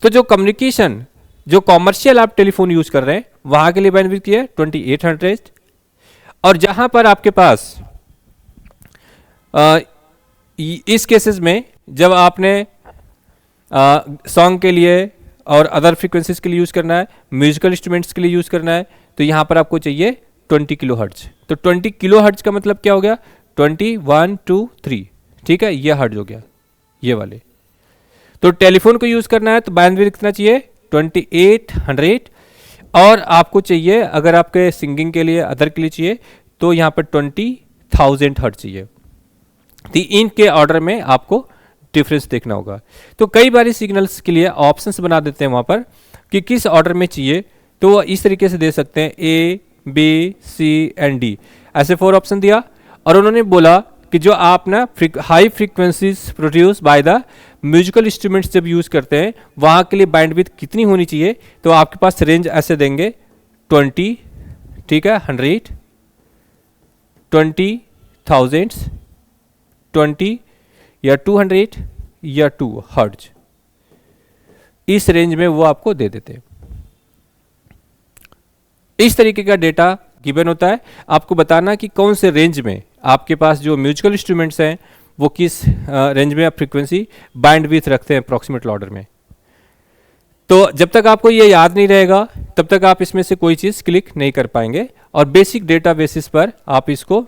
तो जो कम्युनिकेशन, जो कॉमर्शियल आप टेलीफोन यूज कर रहे हैं वहां के लिए बैंडविड्थ की है 2800। और जहां पर आपके पास इस केसेस में जब आपने सॉन्ग के लिए और अदर फ्रीक्वेंसीज के लिए यूज करना है, म्यूजिकल इंस्ट्रूमेंट्स के लिए यूज करना है, तो यहां पर आपको चाहिए 20 किलो हर्ट्ज। तो 20 किलो हर्ट्ज का मतलब क्या हो गया, 20, 1, 2, 3। ठीक है, ये हर्ट्ज हो गया ये वाले। तो टेलीफोन को यूज करना है तो बैंडविड्थ कितना चाहिए, 2800। और आपको चाहिए अगर आपके सिंगिंग के लिए, अदर के लिए चाहिए तो यहाँ पर 20,000 हर्ट्ज चाहिए। तो इनके ऑर्डर में आपको डिफरेंस देखना होगा। तो कई बार सिग्नल्स के लिए ऑप्शंस बना देते हैं वहाँ पर कि किस ऑर्डर में चाहिए, तो वो इस तरीके से दे सकते हैं A, B, C and D, ऐसे 4 ऑप्शन दिया और उन्होंने बोला कि जो आप ना high frequencies produce by the musical instruments जब यूज़ करते हैं वहाँ के लिए बैंडविड्थ कितनी होनी चाहिए, तो आपके पास रेंज ऐसे देंगे 20, ठीक है, 100, 20,000, 20 या 200 या 2 हर्ट्ज, इस रेंज में वो आपको दे देते हैं। इस तरीके का डेटा गिवन होता है, आपको बताना कि कौन से रेंज में आपके पास जो म्यूजिकल इंस्ट्रूमेंट्स हैं वो किस रेंज में फ्रीक्वेंसी बैंडविड्थ रखते हैं अप्रॉक्सीमेट ऑर्डर में। तो जब तक आपको ये याद नहीं रहेगा तब तक आप इसमें से कोई चीज़ क्लिक नहीं कर पाएंगे, और बेसिक डेटा बेसिस पर आप इसको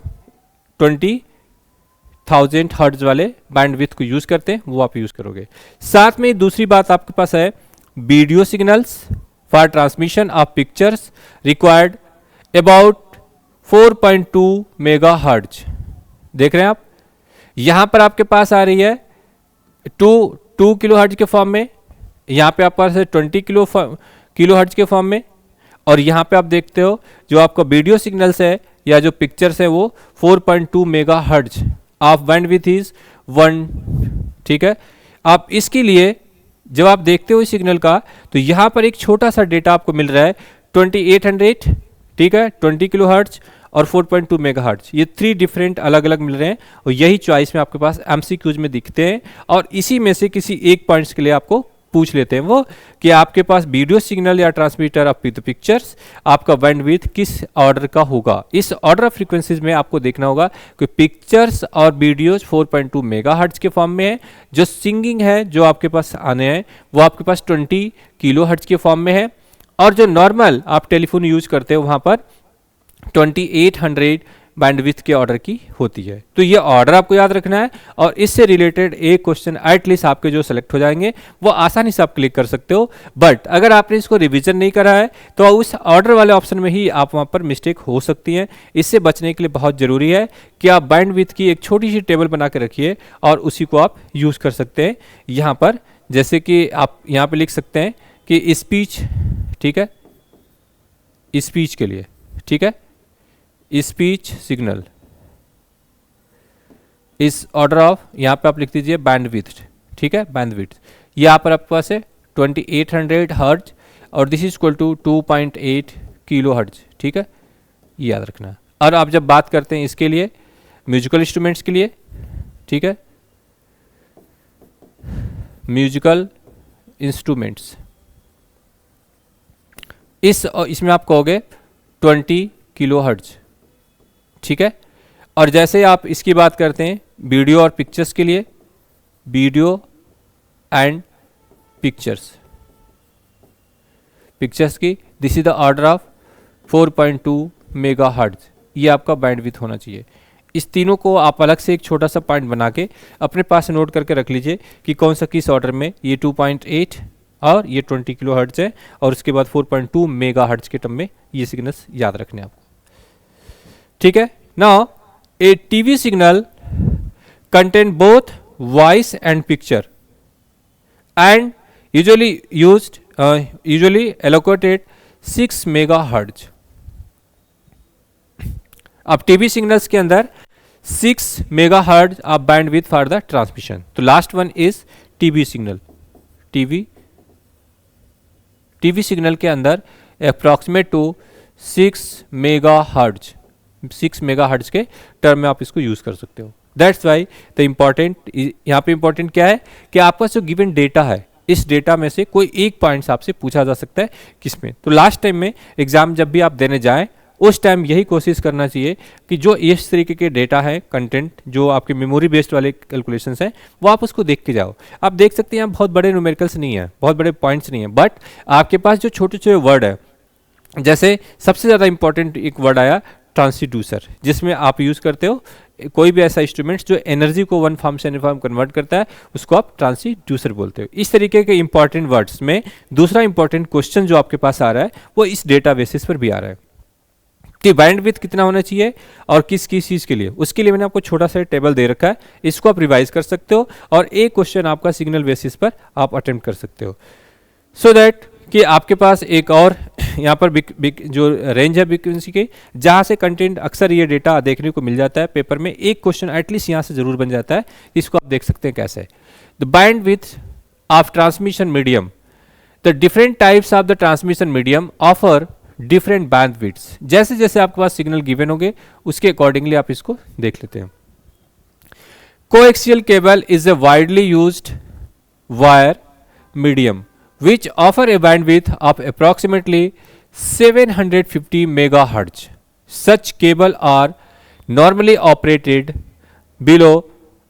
20,000 हर्ट्ज वाले बैंडविड्थ को यूज़ करते हैं वो आप यूज़ करोगे। साथ में दूसरी बात आपके पास है, video signals for transmission of pictures required about 4.2 megahertz. देख रहे हैं आप, यहाँ पर आपके पास आ रही है 2 किलो हर्ट्ज के फॉर्म में, यहाँ पे आपके पास है 20 किलो हर्ट्ज के फॉर्म में, और यहाँ पे आप देखते हो जो आपका वीडियो सिग्नल्स है या जो पिक्चर्स है वो 4.2 मेगाहर्ट्ज ऑफ बैंडविड्थ इज 1, ठीक है। आप इसके लिए जब आप देखते हो इस सिग्नल का तो यहाँ पर एक छोटा सा डेटा आपको मिल रहा है 2800, ठीक है, 20 किलो हर्ट्ज और 4.2 मेगाहर्ट्ज, ये 3 डिफरेंट अलग अलग मिल रहे हैं, और यही चॉइस में आपके पास एमसीक्यूज में दिखते हैं, और इसी में से किसी एक पॉइंट्स के लिए आपको पूछ लेते हैं वो कि आपके पास वीडियो सिग्नल या ट्रांसमीटर ऑफ पिक्चर्स आपका बैंडविड्थ किस ऑर्डर का होगा। इस ऑर्डर ऑफ फ्रीक्वेंसीज में आपको देखना होगा कि पिक्चर्स और वीडियोज 4.2 मेगाहर्ट्ज के फॉर्म में है, जो सिंगिंग है जो आपके पास आने हैं वो आपके पास 20 किलो हर्ट्ज के फॉर्म में है, और जो नॉर्मल आप टेलीफोन यूज करते हो वहाँ पर 2800 बैंडविड्थ के ऑर्डर की होती है। तो ये ऑर्डर आपको याद रखना है, और इससे रिलेटेड एक क्वेश्चन एटलीस्ट आपके जो सेलेक्ट हो जाएंगे वो आसानी से आप क्लिक कर सकते हो। बट अगर आपने इसको रिवीजन नहीं करा है तो उस ऑर्डर वाले ऑप्शन में ही आप वहाँ पर मिस्टेक हो सकती है। इससे बचने के लिए बहुत ज़रूरी है कि आप बैंडविड्थ की एक छोटी सी टेबल बना के रखिए और उसी को आप यूज़ कर सकते हैं यहाँ पर। जैसे कि आप यहाँ पर लिख सकते हैं कि स्पीच, ठीक है, स्पीच के लिए, ठीक है, स्पीच सिग्नल इस ऑर्डर ऑफ, यहाँ पे आप लिख दीजिए बैंडविड्थ, ठीक है, बैंडविड्थ यहाँ पर आपके पास है 2800 हर्ट्ज और this is equal to 2.8 kilo hertz, ठीक है, ये याद रखना। और आप जब बात करते हैं इसके लिए म्यूजिकल इंस्ट्रूमेंट्स के लिए, ठीक है, म्यूजिकल इंस्ट्रूमेंट्स इसमें आप कहोगे 20 किलो हर्ट्ज, ठीक है। और जैसे आप इसकी बात करते हैं वीडियो और पिक्चर्स के लिए, वीडियो एंड पिक्चर्स की this is the order of 4.2 megahertz, ये आपका बैंडविड्थ होना चाहिए। इस तीनों को आप अलग से एक छोटा सा पॉइंट बना के अपने पास नोट करके रख लीजिए कि कौन सा किस ऑर्डर में, ये 2.8 और ये 20 किलो हर्ट्ज है, और उसके बाद 4.2 मेगाहर्ट्ज के टर्म में ये सिग्नल्स याद रखने आपको, ठीक है। Now a TV signal contain both voice and picture and usually allocated 6 megahertz. अब टीवी सिग्नल्स के अंदर 6 megahertz of bandwidth for the transmission. तो last one is TV signal. TV signal के अंदर अप्रॉक्सीमेट टू 6 मेगाहर्ट्ज, 6 मेगाहर्ट्ज के term में आप इसको यूज कर सकते हो। दैट्स वाई द इम्पॉर्टेंट, यहाँ पे इम्पॉर्टेंट क्या है कि आपका जो गिवन डेटा है इस डेटा में से कोई एक पॉइंट्स आपसे पूछा जा सकता है किसमें। तो लास्ट टाइम में एग्जाम जब भी आप देने जाएं उस टाइम यही कोशिश करना चाहिए कि जो इस तरीके के डेटा है, कंटेंट जो आपके मेमोरी बेस्ड वाले कैलकुलेशंस हैं वो आप उसको देख के जाओ। आप देख सकते हैं यहाँ बहुत बड़े न्यूमेरिकल्स नहीं है, बहुत बड़े पॉइंट्स नहीं है, बट आपके पास जो छोटे छोटे वर्ड है, जैसे सबसे ज़्यादा इंपॉर्टेंट एक वर्ड आया ट्रांसड्यूसर, जिसमें आप यूज़ करते हो कोई भी ऐसा इंस्ट्रूमेंट जो एनर्जी को वन फॉर्म से अनदर फॉर्म कन्वर्ट करता है उसको आप ट्रांसड्यूसर बोलते हो। इस तरीके के इंपॉर्टेंट वर्ड्स में दूसरा इंपॉर्टेंट क्वेश्चन जो आपके पास आ रहा है वो इस डेटा बेसिस पर भी आ रहा है कि बैंडविड्थ कितना होना चाहिए और किस किस चीज़ के लिए। उसके लिए मैंने आपको छोटा सा टेबल दे रखा है, इसको आप रिवाइज कर सकते हो और एक क्वेश्चन आपका सिग्नल बेसिस पर आप अटेम्प्ट कर सकते हो, सो दैट कि आपके पास एक और यहाँ पर जो रेंज है फ्रीक्वेंसी की, जहाँ से कंटेंट अक्सर ये डेटा देखने को मिल जाता है पेपर में। एक क्वेश्चन एटलीस्ट यहाँ से जरूर बन जाता है, इसको आप देख सकते हैं कैसे। The bandwidth of transmission medium, the different types of the transmission medium offer different bandwidths. जैसे जैसे आपके पास सिग्नल गिवन होंगे उसके अकॉर्डिंगली आप इसको देख लेते हैं। Coaxial cable is a widely used wire medium which offer a bandwidth of approximately 750 megahertz. Such cable are normally operated below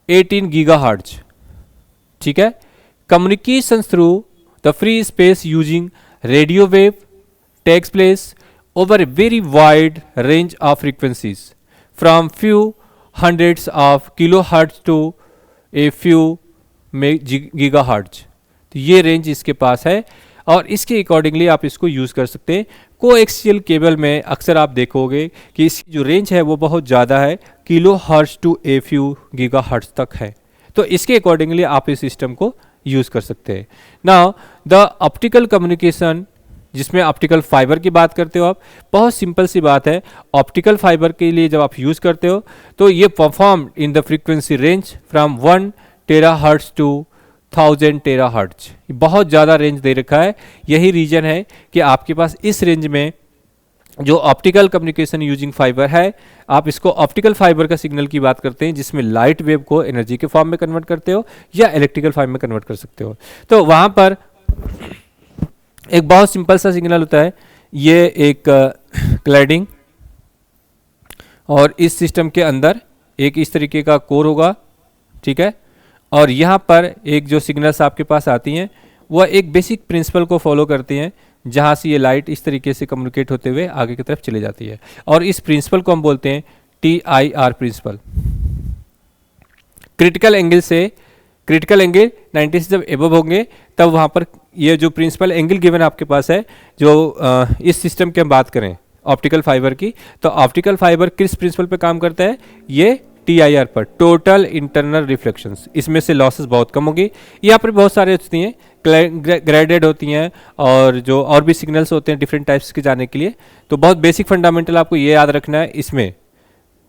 18 gigahertz. ठीक है। Communications through the free space using radio wave takes place over a very wide range of frequencies, from few hundreds of kilohertz to a few gigahertz. तो ये range इसके पास है और इसके accordingly आप इसको यूज़ कर सकते हैं। कोएक्सियल केबल में अक्सर आप देखोगे कि इसकी जो रेंज है वो बहुत ज़्यादा है, kilo hertz to a few giga hertz तक है। तो इसके अकॉर्डिंगली आप इस सिस्टम को यूज़ कर सकते हैं। नाउ द ऑप्टिकल कम्युनिकेशन, जिसमें ऑप्टिकल फाइबर की बात करते हो आप, बहुत सिंपल सी बात है। ऑप्टिकल फाइबर के लिए जब आप यूज़ करते हो तो ये perform in the frequency range from 1 terahertz to 1000 terahertz. बहुत ज़्यादा रेंज दे रखा है। यही रीजन है कि आपके पास इस रेंज में जो ऑप्टिकल कम्युनिकेशन यूजिंग फाइबर है, आप इसको ऑप्टिकल फाइबर का सिग्नल की बात करते हैं, जिसमें लाइट वेव को एनर्जी के फॉर्म में कन्वर्ट करते हो या इलेक्ट्रिकल फॉर्म में कन्वर्ट कर सकते हो। तो वहाँ पर एक बहुत सिंपल सा सिग्नल होता है, ये एक क्लैडिंग, और इस सिस्टम के अंदर एक इस तरीके का कोर होगा, ठीक है। और यहाँ पर एक जो सिग्नल्स आपके पास आती हैं वह एक बेसिक प्रिंसिपल को फॉलो करती हैं, जहाँ से ये लाइट इस तरीके से कम्युनिकेट होते हुए आगे की तरफ चली जाती है, और इस प्रिंसिपल को हम बोलते हैं TIR प्रिंसिपल। क्रिटिकल एंगल से, क्रिटिकल एंगल 90 से जब एबव होंगे तब वहाँ पर ये जो प्रिंसिपल एंगल गिवन आपके पास है, जो इस सिस्टम की हम बात करें ऑप्टिकल फाइबर की, तो ऑप्टिकल फाइबर किस प्रिंसिपल पे काम करता है, ये TIR पर, टोटल इंटरनल रिफ्लेक्शंस। इसमें से लॉसेस बहुत कम होगी। यहाँ पर बहुत सारे होती हैं, ग्रेडेड होती हैं, और जो और भी सिग्नल्स होते हैं डिफरेंट टाइप्स के जाने के लिए। तो बहुत बेसिक फंडामेंटल आपको ये याद रखना है। इसमें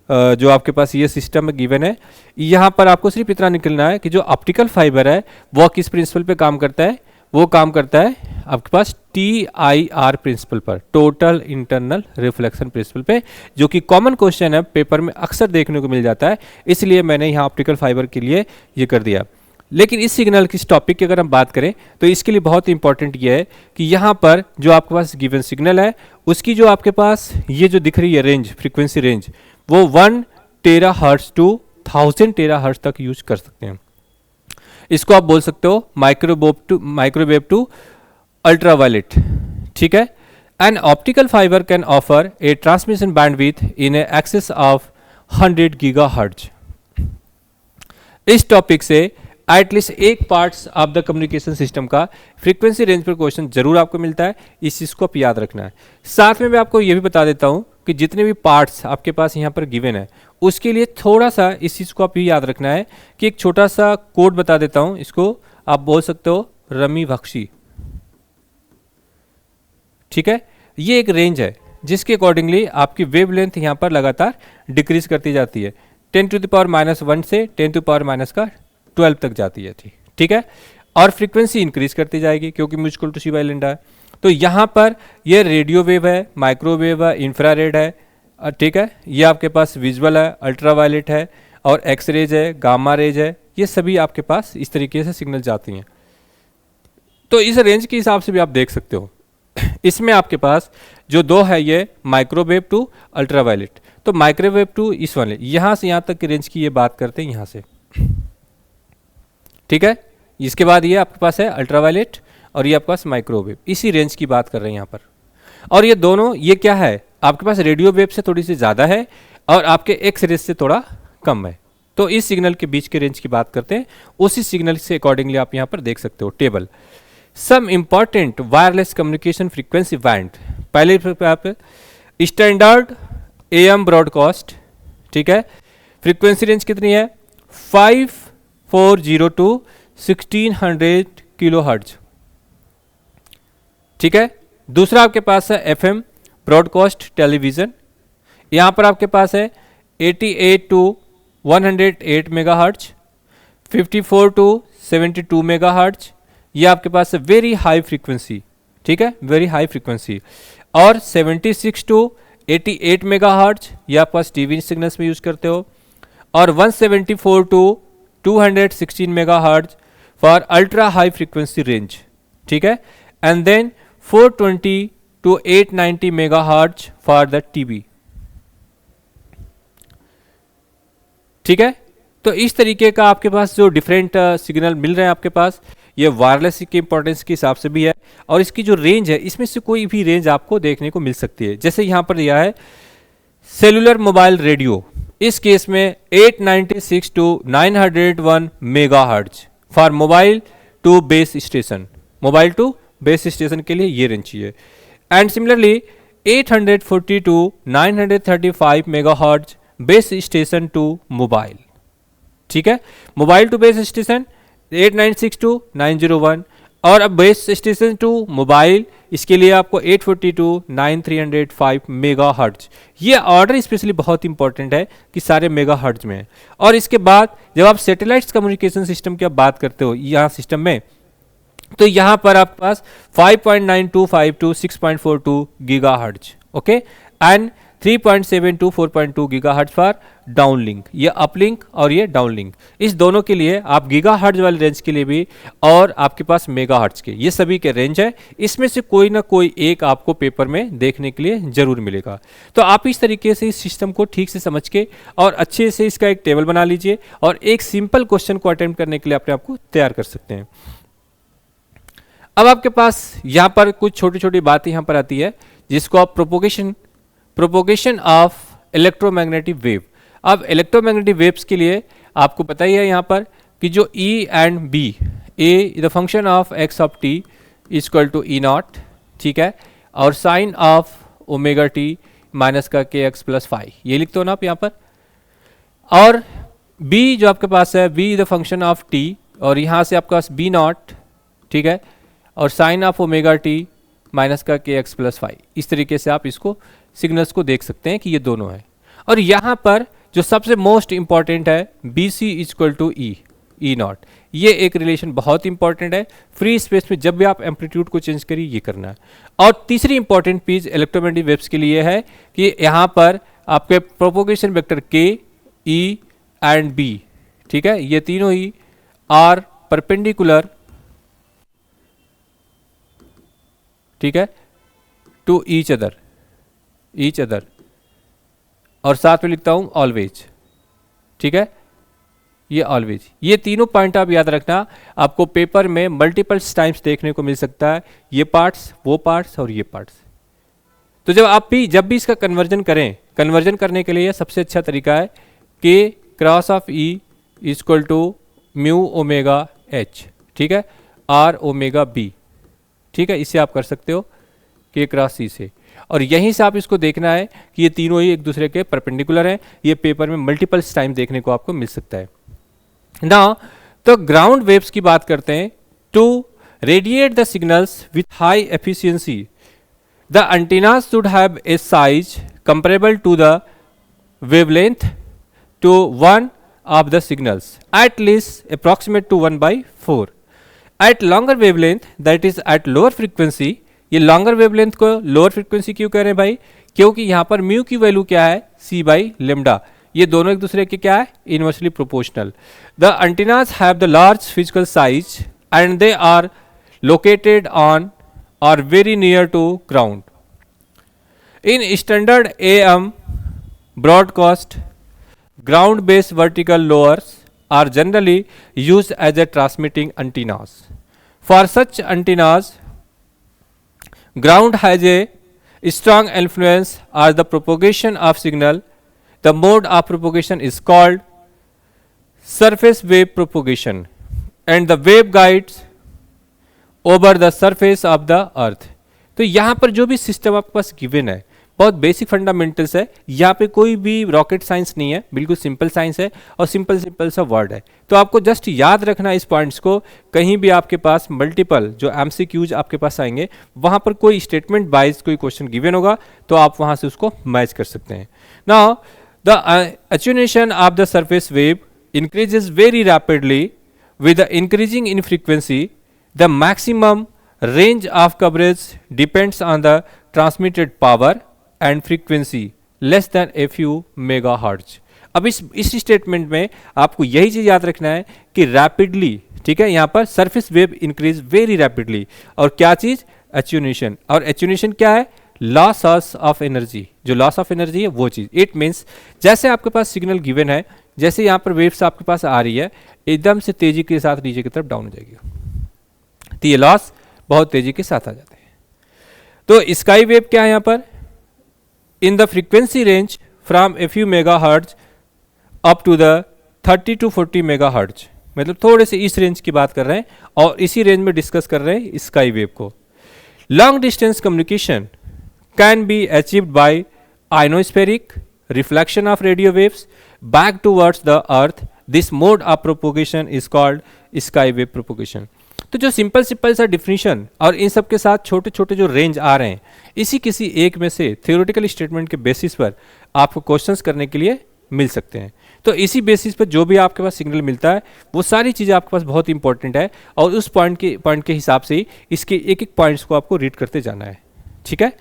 जो आपके पास ये सिस्टम गिवन है, यहाँ पर आपको सिर्फ इतना निकलना है कि जो ऑप्टिकल फाइबर है वो किस प्रिंसिपल पे काम करता है, वो काम करता है आपके पास TIR प्रिंसिपल पर, टोटल इंटरनल रिफ्लेक्शन प्रिंसिपल पे, जो कि कॉमन क्वेश्चन है, पेपर में अक्सर देखने को मिल जाता है, इसलिए मैंने यहाँ ऑप्टिकल फाइबर के लिए ये कर दिया। लेकिन इस सिग्नल की, इस टॉपिक की अगर हम बात करें तो इसके लिए बहुत इंपॉर्टेंट ये है कि यहाँ पर जो आपके पास गिवन सिग्नल है उसकी जो आपके पास ये जो दिख रही है रेंज, फ्रीक्वेंसी रेंज, वो 1 टेराहर्ट्ज टू 1000 टेराहर्ट्ज तक यूज कर सकते हैं। इसको आप बोल सकते हो माइक्रोवेव टू अल्ट्रावायलेट, ठीक है। An optical fibre can offer A transmission bandwidth in excess of 100 gigahertz. इस टॉपिक से एटलीस्ट एक parts of the communication system का फ्रीक्वेंसी रेंज पर क्वेश्चन जरूर आपको मिलता है, इस चीज़ को आप याद रखना है। साथ में मैं आपको ये भी बता देता हूँ कि जितने भी पार्ट्स आपके पास यहाँ पर गिवन है उसके लिए थोड़ा सा इस चीज़ को आप भी याद रखना है कि एक छोटा सा कोड बता देता हूँ, इसको आप बोल सकते हो रमी बख्शी, ठीक है। ये एक रेंज है जिसके अकॉर्डिंगली आपकी वेव लेंथ यहाँ पर लगातार डिक्रीज करती जाती है, 10⁻⁻1 से 10⁻⁻12 तक जाती है, ठीक है। और फ्रीक्वेंसी इंक्रीज करती जाएगी क्योंकि musical to C by lambda है। तो यहाँ पर ये रेडियो वेव है, माइक्रोवेव है, इंफ्रारेड है, ठीक है। ये आपके पास विजुअल है, अल्ट्रावायलेट है, और एक्स रेज है, गामा रेज है, ये सभी आपके पास इस तरीके से सिग्नल जाती हैं। तो इस रेंज के हिसाब से भी आप देख सकते हो। इसमें आपके पास जो दो है ये माइक्रोवेव टू अल्ट्रावायलेट, तो माइक्रोवेव टू इस वाले यहाँ से यहाँ तक की रेंज की ये बात करते हैं यहाँ से, ठीक है। इसके बाद ये आपके पास है अल्ट्रावायलेट और ये आपके पास माइक्रोवेव, इसी रेंज की बात कर रहे हैं यहाँ पर। और ये दोनों, ये क्या है, आपके पास रेडियो वेव से थोड़ी सी ज़्यादा है और आपके एक्स रेज से थोड़ा कम है। तो इस सिग्नल के बीच के रेंज की बात करते हैं, उसी सिग्नल से अकॉर्डिंगली आप यहाँ पर देख सकते हो table. Some important wireless communication frequency band, पहले आप स्टैंडर्ड AM ब्रॉडकास्ट, ठीक है। फ्रीक्वेंसी रेंज कितनी है, 5402 1600 किलोहर्ट्ज, ठीक है। दूसरा आपके पास है FM ब्रॉडकास्ट टेलीविज़न, यहाँ पर आपके पास है 88 टू 108 मेगाहर्ट्ज, 54 टू 72 मेगाहर्ट्ज, ये आपके पास है वेरी हाई फ्रीक्वेंसी, ठीक है, वेरी हाई फ्रीक्वेंसी। और 76 टू 88 मेगाहर्ट्ज ये आपके पास टीवी सिग्नल्स में यूज़ करते हो, और 174 to 216 megahertz for ultra high frequency range, ठीक है। And then 420 to 890 megahertz for the TV, ठीक है। तो इस तरीके का आपके पास जो डिफरेंट सिग्नल मिल रहे हैं आपके पास, ये वायरलेस के इंपॉर्टेंस के हिसाब से भी है, और इसकी जो रेंज है इसमें से कोई भी रेंज आपको देखने को मिल सकती है। जैसे यहाँ पर दिया है सेलुलर मोबाइल रेडियो, इस केस में 896 to 901 megahertz for mobile to base station, mobile to base station के लिए ये रेंज चाहिए। And similarly 840 to 935 megahertz base station to mobile, ठीक है। Mobile to base station 896 to 901, और अब बेस स्टेशन टू मोबाइल इसके लिए आपको 840 टू 9305 मेगाहर्ट्ज। ये ऑर्डर स्पेशली बहुत इंपॉर्टेंट है कि सारे मेगाहर्ट्ज में है। और इसके बाद जब आप सैटेलाइट कम्युनिकेशन सिस्टम की आप बात करते हो यहाँ सिस्टम में, तो यहाँ पर आपके पास 5.9252 to 6.42 gigahertz, okay, and 3.7 to 4.2 gigahertz for downlink, ये अपलिंक और ये डाउनलिंक, इस दोनों के लिए आप गीगाहर्ट्ज वाले रेंज के लिए भी, और आपके पास मेगाहर्ट्ज के, ये सभी के रेंज है। इसमें से कोई ना कोई एक आपको पेपर में देखने के लिए जरूर मिलेगा। तो आप इस तरीके से इस सिस्टम को ठीक से समझ के और अच्छे से इसका एक टेबल बना लीजिए, और एक सिंपल क्वेश्चन को अटेम्प्ट करने के लिए अपने आप को तैयार कर सकते हैं। अब आपके पास यहाँ पर कुछ छोटी छोटी बातें यहाँ पर आती है, जिसको आप प्रोपोगेशन ऑफ इलेक्ट्रोमैग्नेटिक वेव। अब इलेक्ट्रोमैग्नेटिक वेव्स के लिए आपको पता ही है यहाँ पर कि जो E and B, A the function of x of t is equal to E not, ठीक है, और sine of omega t minus का kx प्लस फाई, ये लिखते हो ना आप यहाँ पर। और B जो आपके पास है B the function of t, और यहाँ से आपके पास B नॉट, ठीक है, और sine of omega t minus का kx प्लस फाई। इस तरीके से आप इसको सिग्नल्स को देख सकते हैं कि ये दोनों है। और यहाँ पर जो सबसे मोस्ट इंपॉर्टेंट है BC is equal to E not, ये एक रिलेशन बहुत इंपॉर्टेंट है। फ्री स्पेस में जब भी आप एम्पलीट्यूड को चेंज करिए ये करना है। और तीसरी इंपॉर्टेंट चीज इलेक्ट्रोमैग्नेटिक वेव्स के लिए है कि यहाँ पर आपके propagation vector K, E and B, ठीक है, ये तीनों ही आर परपेंडिकुलर, ठीक है, टू ईच अदर, और साथ में लिखता हूं ऑलवेज, ठीक है, ये ऑलवेज, ये तीनों पॉइंट आप याद रखना, आपको पेपर में मल्टीपल टाइम्स देखने को मिल सकता है, ये पार्ट्स, वो पार्ट्स और ये पार्ट्स। तो जब भी इसका कन्वर्जन करें, कन्वर्जन करने के लिए सबसे अच्छा तरीका है K cross of E equal to mu omega H, ठीक है, R ओमेगा B, ठीक है, इसे आप कर सकते हो K क्रॉस C से। और यहीं से आप इसको देखना है कि ये तीनों ही एक दूसरे के परपेंडिकुलर हैं। ये पेपर में मल्टीपल टाइम देखने को आपको मिल सकता है। नाउ तो ग्राउंड वेव्स की बात करते हैं। To radiate the signals with high efficiency the antennas should have a size comparable to the wavelength to one of the signals at least approximate to 1/4 at longer wavelength, that is at lower frequency। ये longer wavelength को lower frequency क्यों कह रहे हैं भाई? क्योंकि यहाँ पर म्यू की वैल्यू क्या है, c by lambda, ये दोनों एक दूसरे के क्या है, inversely proportional. The antennas have the large physical size and they are located on or very near to ground. In standard AM broadcast, ground based vertical lowers are generally used as a transmitting antennas. For such antennas, ground has a strong influence on the propagation of signal. The mode of propagation is called surface wave propagation and the wave guides over the surface of the earth. तो यहाँ पर जो भी system आपके पास given है बहुत basic fundamentals है, यहाँ पे कोई भी रॉकेट साइंस नहीं है, बिल्कुल सिंपल साइंस है और सिंपल सिंपल सा वर्ड है। तो आपको जस्ट याद रखना इस पॉइंट्स को, कहीं भी आपके पास मल्टीपल जो एमसीक्यूज आपके पास आएंगे वहाँ पर कोई स्टेटमेंट वाइज कोई क्वेश्चन गिवन होगा तो आप वहाँ से उसको मैच कर सकते हैं। Now the attenuation of the surface wave increases very rapidly with the increasing in frequency. The maximum range of coverage depends on the transmitted power and frequency less than a few megahertz. अब इस statement में आपको यही चीज याद रखना है कि रैपिडली, ठीक है, यहाँ पर surface wave increase very rapidly, और क्या चीज, एट्यूनेशन। और एट्यूनेशन क्या है, लॉस ऑफ एनर्जी, जो लॉस ऑफ एनर्जी है वो चीज। इट मीन्स जैसे आपके पास सिग्नल गिवन है, जैसे यहाँ पर वेव्स आपके पास आ रही है, एकदम से तेजी के साथ नीचे की तरफ डाउन हो जाएगी, तो ये लॉस बहुत तेजी के साथ आ जाते हैं। तो स्काई वेव क्या है यहाँ पर, in the frequency range from a few mega hertz up to the 30 to 40 mega hertz, मतलब थोड़े से इस रेंज की बात कर रहे हैं और इसी रेंज में डिस्कस कर रहे हैं स्काई वेव को। Long distance communication can be achieved by ionospheric reflection of radio waves back towards the earth. This mode of propagation is called sky wave propagation. तो जो सिंपल सा डिफिनीशन और इन सब के साथ छोटे छोटे जो रेंज आ रहे हैं, इसी किसी एक में से थ्योरेटिकल स्टेटमेंट के बेसिस पर आपको क्वेश्चंस करने के लिए मिल सकते हैं। तो इसी बेसिस पर जो भी आपके पास सिग्नल मिलता है वो सारी चीज़ें आपके पास बहुत इंपॉर्टेंट है, और उस पॉइंट के हिसाब से ही इसके एक एक पॉइंट्स को आपको रीड करते जाना है, ठीक है।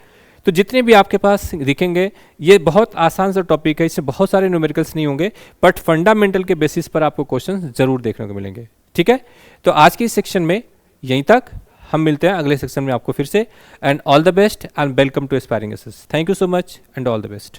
तो जितने भी आपके पास दिखेंगे ये बहुत आसान सा टॉपिक है, इससे बहुत सारे न्यूमेरिकल्स नहीं होंगे, बट फंडामेंटल के बेसिस पर आपको क्वेश्चन जरूर देखने को मिलेंगे, ठीक है। तो आज के इस सेक्शन में यहीं तक, हम मिलते हैं अगले सेक्शन में आपको फिर से। And all the best and welcome to Aspiring Aces. Thank you so much and all the best.